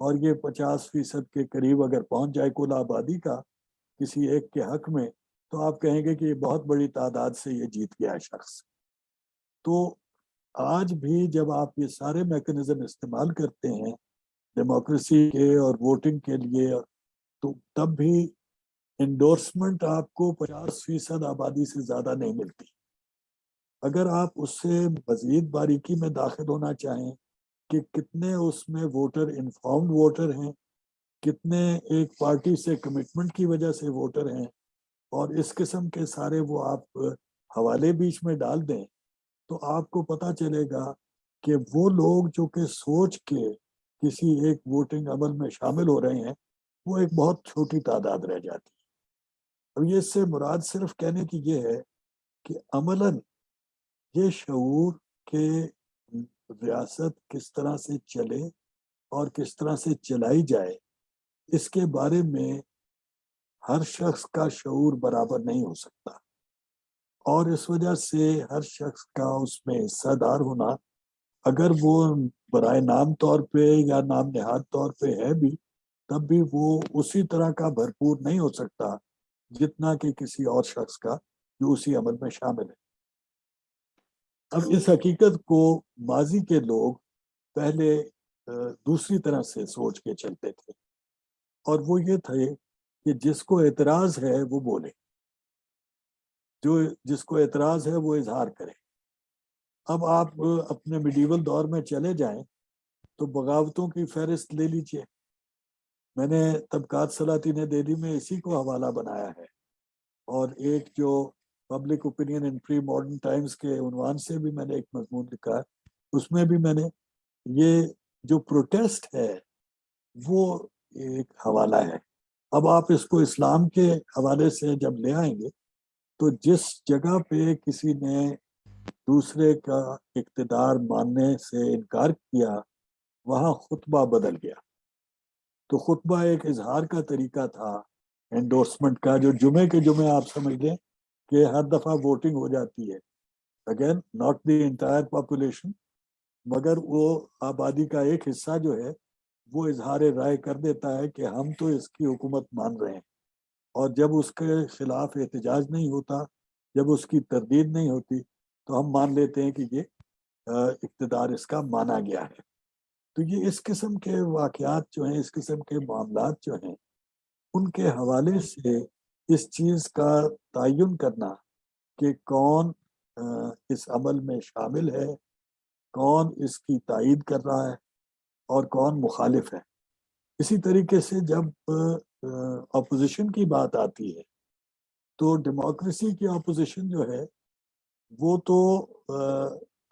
اور یہ 50% کے قریب اگر پہنچ جائے کل آبادی کا کسی ایک کے حق میں، تو آپ کہیں گے کہ یہ بہت بڑی تعداد سے یہ جیت گیا ہے شخص۔ تو آج بھی جب آپ یہ سارے میکنزم استعمال کرتے ہیں ڈیموکریسی کے اور ووٹنگ کے لیے، تو تب بھی انڈورسمنٹ آپ کو 50% آبادی سے زیادہ نہیں ملتی۔ اگر آپ اس سے مزید باریکی میں داخل ہونا چاہیں کہ کتنے اس میں ووٹر انفارمڈ ووٹر ہیں، کتنے ایک پارٹی سے کمٹمنٹ کی وجہ سے ووٹر ہیں، اور اس قسم کے سارے وہ آپ حوالے بیچ میں ڈال دیں، تو آپ کو پتہ چلے گا کہ وہ لوگ جو کہ سوچ کے کسی ایک ووٹنگ عمل میں شامل ہو رہے ہیں، وہ ایک بہت چھوٹی تعداد رہ جاتی ہے۔ اب یہ اس سے مراد صرف کہنے کی یہ ہے کہ عملاً یہ شعور کہ ریاست کس طرح سے چلے اور کس طرح سے چلائی جائے، اس کے بارے میں ہر شخص کا شعور برابر نہیں ہو سکتا، اور اس وجہ سے ہر شخص کا اس میں حصہ دار ہونا، اگر وہ برائے نام طور پہ یا نام نہاد طور پہ ہے بھی، تب بھی وہ اسی طرح کا بھرپور نہیں ہو سکتا جتنا کہ کسی اور شخص کا جو اسی عمل میں شامل ہے۔ اب اس حقیقت کو ماضی کے لوگ پہلے دوسری طرح سے سوچ کے چلتے تھے، اور وہ یہ تھے کہ جس کو اعتراض ہے وہ بولے، جس کو اعتراض ہے وہ اظہار کرے۔ اب آپ اپنے میڈیول دور میں چلے جائیں تو بغاوتوں کی فہرست لے لیجئے۔ میں نے طبقات سلاطین دہلی میں اسی کو حوالہ بنایا ہے، اور ایک جو public opinion in pre modern times کے عنوان سے بھی میں نے ایک مضمون لکھا ہے، اس میں بھی میں نے یہ جو پروٹیسٹ ہے وہ ایک حوالہ ہے۔ اب آپ اس کو اسلام کے حوالے سے جب لے آئیں گے تو جس جگہ پہ کسی نے دوسرے کا اقتدار ماننے سے انکار کیا، وہاں خطبہ بدل گیا۔ تو خطبہ ایک اظہار کا طریقہ تھا انڈورسمنٹ کا، جو جمعے کے جمعے آپ سمجھ لیں کہ ہر دفعہ ووٹنگ ہو جاتی ہے، again not the entire population, مگر وہ آبادی کا ایک حصہ جو ہے وہ اظہار رائے کر دیتا ہے کہ ہم تو اس کی حکومت مان رہے ہیں، اور جب اس کے خلاف احتجاج نہیں ہوتا، جب اس کی تردید نہیں ہوتی، تو ہم مان لیتے ہیں کہ یہ اقتدار اس کا مانا گیا ہے۔ تو یہ اس قسم کے واقعات جو ہیں، اس قسم کے معاملات جو ہیں، ان کے حوالے سے اس چیز کا تعین کرنا کہ کون اس عمل میں شامل ہے، کون اس کی تائید کر رہا ہے اور کون مخالف ہے۔ اسی طریقے سے جب اپوزیشن کی بات آتی ہے تو ڈیموکریسی کی اپوزیشن جو ہے وہ تو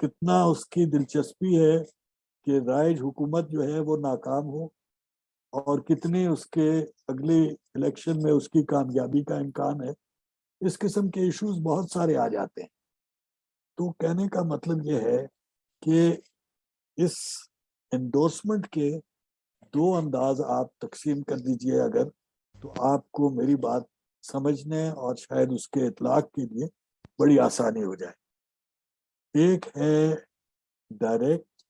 کتنا اس کی دلچسپی ہے کہ رائج حکومت جو ہے وہ ناکام ہو، اور کتنی اس کے اگلی الیکشن میں اس کی کامیابی کا امکان ہے۔ اس قسم کے ایشوز بہت سارے آ جاتے ہیں۔ تو کہنے کا مطلب یہ ہے کہ اس انڈورسمنٹ کے دو انداز آپ تقسیم کر دیجئے اگر، تو آپ کو میری بات سمجھنے اور شاید اس کے اطلاق کے لیے بڑی آسانی ہو جائے۔ ایک ہے ڈائریکٹ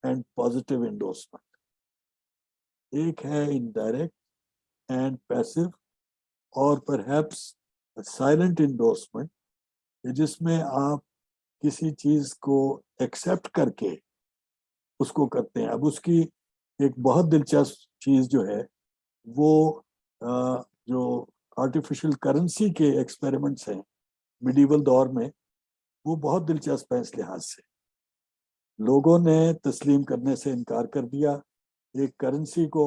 اینڈ پازیٹیو انڈورسمنٹ، ایک ہے انڈائریکٹ اینڈ پیسو اور پرہیپس سائلنٹ انڈورسمنٹ، جس میں آپ کسی چیز کو ایکسیپٹ کر کے اس کو کرتے ہیں۔ اب اس کی ایک بہت دلچسپ چیز جو ہے وہ جو آرٹیفیشل کرنسی کے ایکسپیریمنٹس ہیں میڈیول دور میں، وہ بہت دلچسپ ہیں۔ اس لحاظ سے لوگوں نے تسلیم کرنے سے انکار کر دیا ایک کرنسی کو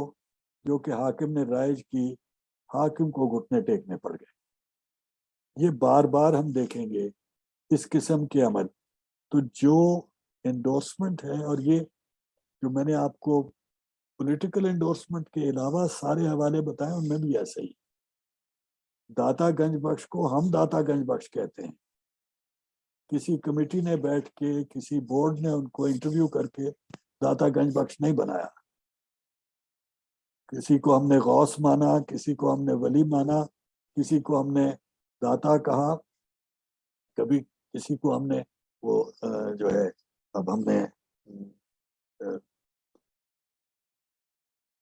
جو کہ حاکم نے رائج کی، حاکم کو گھٹنے ٹیکنے پڑ گئے۔ یہ بار بار ہم دیکھیں گے اس قسم کے عمل۔ تو جو انڈورسمنٹ ہے، اور یہ جو میں نے آپ کو پولیٹیکل انڈورسمنٹ کے علاوہ سارے حوالے بتائے، ان میں بھی ایسا ہی۔ داتا گنج بخش کو ہم داتا گنج بخش کہتے ہیں، کسی کمیٹی نے بیٹھ کے، کسی بورڈ نے ان کو انٹرویو کر کے داتا گنج بخش نہیں بنایا۔ کسی کو ہم نے غوث مانا، کسی کو ہم نے ولی مانا، کسی کو ہم نے داتا کہا، کبھی کسی کو ہم نے وہ جو ہے، اب ہم نے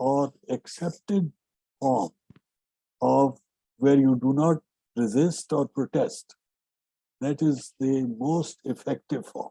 or accepted form of where you do not resist or protest, that is the most effective form.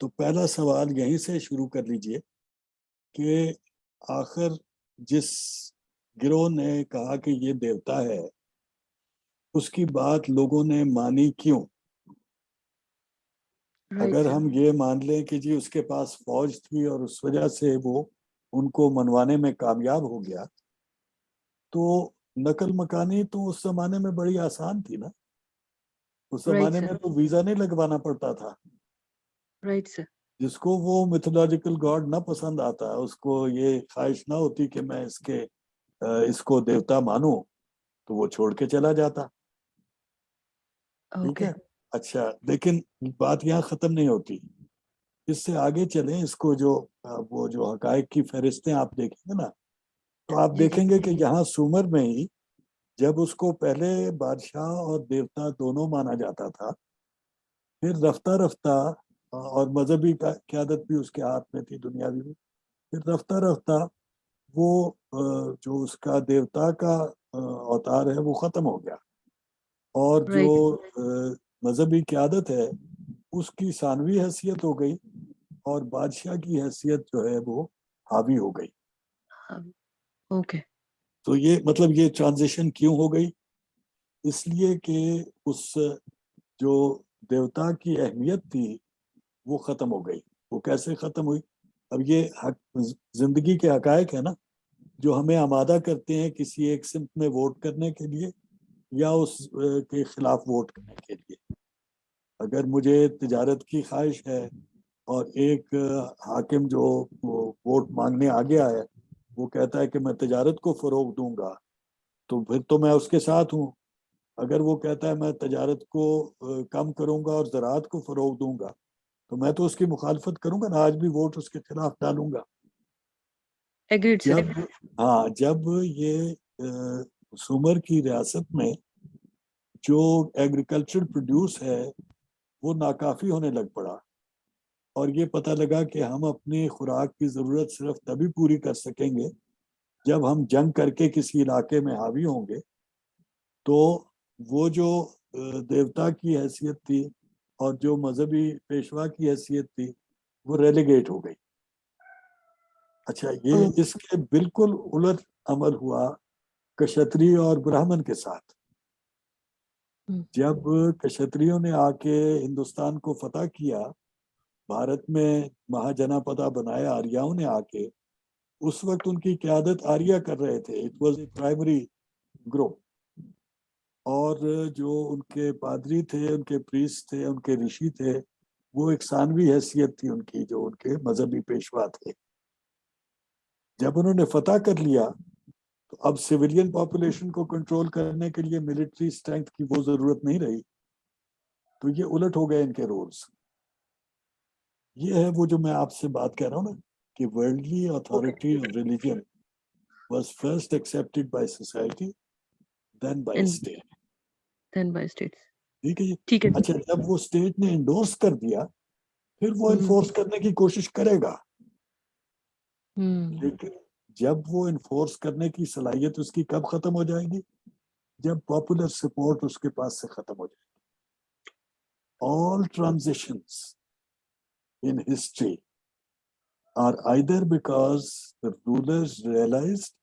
تو پہلا سوال یہیں سے شروع کر لیجئے کہ آخر جس گروہ نے کہا کہ یہ دیوتا ہے اس کی بات لوگوں نے مانی کیوں؟ اگر ہم یہ مان لیں کہ جی اس کے پاس فوج تھی اور اس وجہ سے وہ ان کو منوانے میں کامیاب ہو گیا، تو نقل مکانی تو اس زمانے میں بڑی آسان تھی نا. اس زمانے میں تو ویزا نہیں لگوانا پڑتا تھا. جس کو وہ میتھولوجیکل گاڈ نہ پسند آتا، اس کو یہ خواہش نہ ہوتی کہ میں اس کو دیوتا مانوں، تو وہ چھوڑ کے چلا جاتا. ٹھیک ہے. اچھا، لیکن بات یہاں ختم نہیں ہوتی، اس سے آگے چلیں. اس کو وہ جو حقائق کی فہرستیں آپ دیکھیں گے نا، تو آپ دیکھیں گے کہ یہاں سومر میں ہی جب اس کو پہلے بادشاہ اور دیوتا دونوں مانا جاتا تھا، پھر رفتہ رفتہ، اور مذہبی قیادت بھی اس کے ہاتھ میں تھی دنیاوی میں، پھر رفتہ رفتہ وہ جو اس کا دیوتا کا اوتار ہے وہ ختم ہو گیا، اور جو مذہبی قیادت ہے اس کی ثانوی حیثیت ہو گئی، اور بادشاہ کی حیثیت جو ہے وہ حاوی ہو گئی. تو یہ مطلب یہ ٹرانزیشن کیوں ہو گئی؟ اس لیے کہ اس جو دیوتا کی اہمیت تھی وہ ختم ہو گئی. وہ کیسے ختم ہوئی؟ اب یہ زندگی کے حقائق ہے نا جو ہمیں آمادہ کرتے ہیں کسی ایک سمت میں ووٹ کرنے کے لیے یا اس کے خلاف ووٹ کرنے کے لیے. اگر مجھے تجارت کی خواہش ہے اور ایک حاکم جو ووٹ مانگنے آ گیا ہے وہ کہتا ہے کہ میں تجارت کو فروغ دوں گا، تو پھر تو میں اس کے ساتھ ہوں. اگر وہ کہتا ہے میں تجارت کو کم کروں گا اور زراعت کو فروغ دوں گا، تو میں تو اس کی مخالفت کروں گا نا، آج بھی ووٹ اس کے خلاف ڈالوں گا. جب یہ سومر کی ریاست میں جو ایگریکلچر پروڈیوس ہے وہ ناکافی ہونے لگ پڑا، اور یہ پتہ لگا کہ ہم اپنی خوراک کی ضرورت صرف تبھی پوری کر سکیں گے جب ہم جنگ کر کے کسی علاقے میں حاوی ہوں گے. تو وہ جو دیوتا کی حیثیت تھی اور جو مذہبی پیشوا کی حیثیت تھی وہ ریلیگیٹ ہو گئی. اچھا، یہ اس کے بالکل الٹ عمل ہوا کشتری اور برہمن کے ساتھ. جب کشتریوں نے آ کے ہندوستان کو فتح کیا، بھارت میں مہاجنا پدا بنایا آریاؤں نے آ کے، اس وقت ان کی قیادت آریہ کر رہے تھے. It was a primary group, اور جو ان کے پادری تھے، ان کے پریسٹ تھے، ان کے رشی تھے، وہ ایک ثانوی حیثیت تھی ان کی، جو ان کے مذہبی پیشوا تھے. جب انہوں نے فتح کر لیا تو اب سویلین پاپولیشن کو کنٹرول کرنے کے لیے ملٹری اسٹرینتھ کی وہ ضرورت نہیں رہی، تو یہ الٹ ہو گئے ان کے رولز. یہ ہے وہ جو میں آپ سے بات کہہ رہا ہوں نا کہ worldly authority of religion was first accepted by society then by state. ٹھیک ہے جی. اچھا، جب وہ اسٹیٹ نے انڈورس کر دیا پھر وہ انفورس کرنے کی کوشش کرے گا، لیکن جب وہ انفورس کرنے کی صلاحیت اس کی کب ختم ہو جائے گی؟ جب پاپولر سپورٹ اس کے پاس سے ختم ہو جائے گی. All transitions in history are either because the rulers realized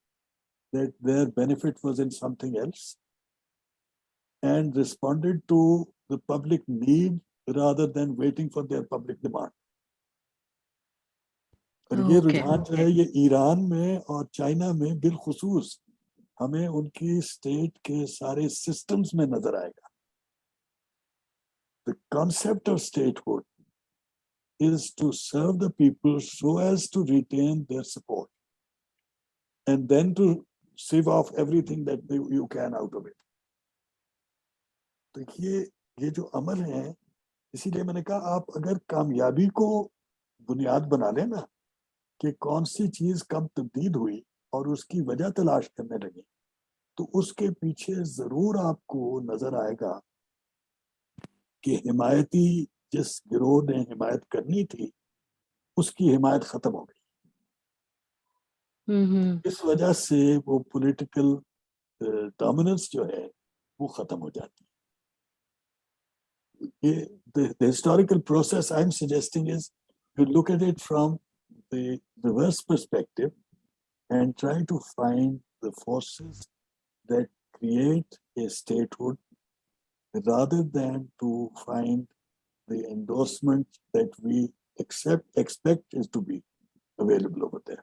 that their benefit was in something else and responded to the public need rather than waiting for their public demand. اور یہ رجحان جو ہے یہ ایران میں اور چائنا میں بالخصوص ہمیں ان کی اسٹیٹ کے سارے سسٹمز میں نظر آئے گا. The concept of statehood is to serve the people so as to retain their support and then to sieve off everything that you can out of it. تو یہ جو عمل ہے، اسی لیے میں نے کہا آپ اگر کامیابی کو بنیاد بنا لیں نا کہ کون سی چیز کب تبدیل ہوئی اور اس کی وجہ تلاش کرنے لگے، تو اس کے پیچھے ضرور آپ کو نظر آئے گا کہ حمایتی جس گروہ نے حمایت کرنی تھی اس کی حمایت ختم ہو گئی. اس وجہ سے وہ پولیٹیکل ڈومیننس جو ہے وہ ختم ہو جاتی ہے. The historical process I'm suggesting is you look at it from the reverse perspective and try to find the forces that create a statehood rather than to find the endorsement that we expect is to be available over there.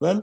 12?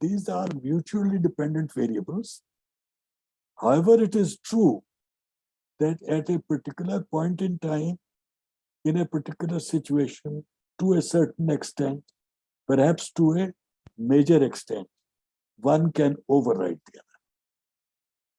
These are mutually dependent variables. However, it is true that at a particular point in time, in a particular situation, to a certain extent, perhaps to a major extent, one can override the other.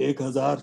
1000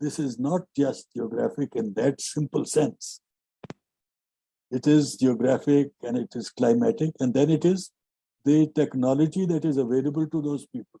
this is not just geographic in that simple sense. It is geographic and it is climatic, and then it is the technology that is available to those people.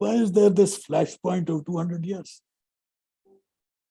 Why is there this flashpoint of 200 years?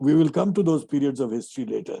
we will come to those periods of history later.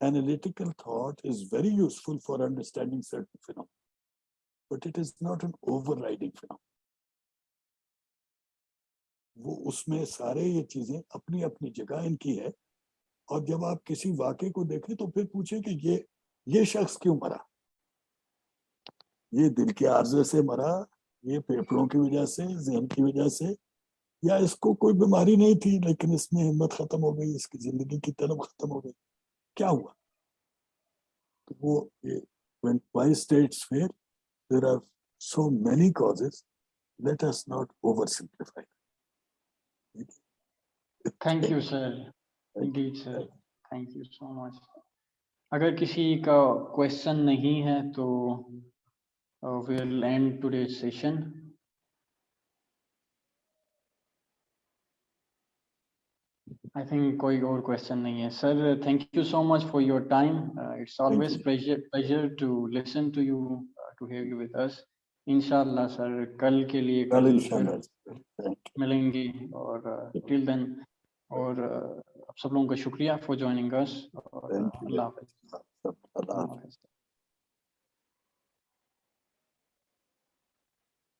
analytical thought is very useful for understanding certain phenomena, but it is not an overriding phenomenon. وہ اس میں سارے یہ چیزیں اپنی اپنی جگہ ان کی ہے, اور جب آپ کسی واقعے کو دیکھیں تو پھر پوچھیں کہ یہ شخص کیوں مرا, یہ دل کے عارضے سے مرا, یہ پھیپھڑوں کی وجہ سے, ذہن کی وجہ سے, یا اس کو کوئی بیماری نہیں تھی لیکن اس میں ہمت ختم ہو گئی, اس کی زندگی کی طلب ختم ہو گئی, کیا ہوا؟ تو وہ when why states fail, there are so many causes, let us not oversimplify. Thank you, sir. Indeed, sir. Thank you so much. اگر کسی کا کویشچن نہیں ہے تو we'll end today's session. I think کوئی اور کویشچن نہیں ہے. Sir, thank you so much for your time. It's always pleasure to listen to you, to hear you with us. انشاءاللہ سر کل کے لیے کل ملیں گی, اور till then, اور آپ سب لوگوں کا شکریہ for joining us. اللہ حافظ.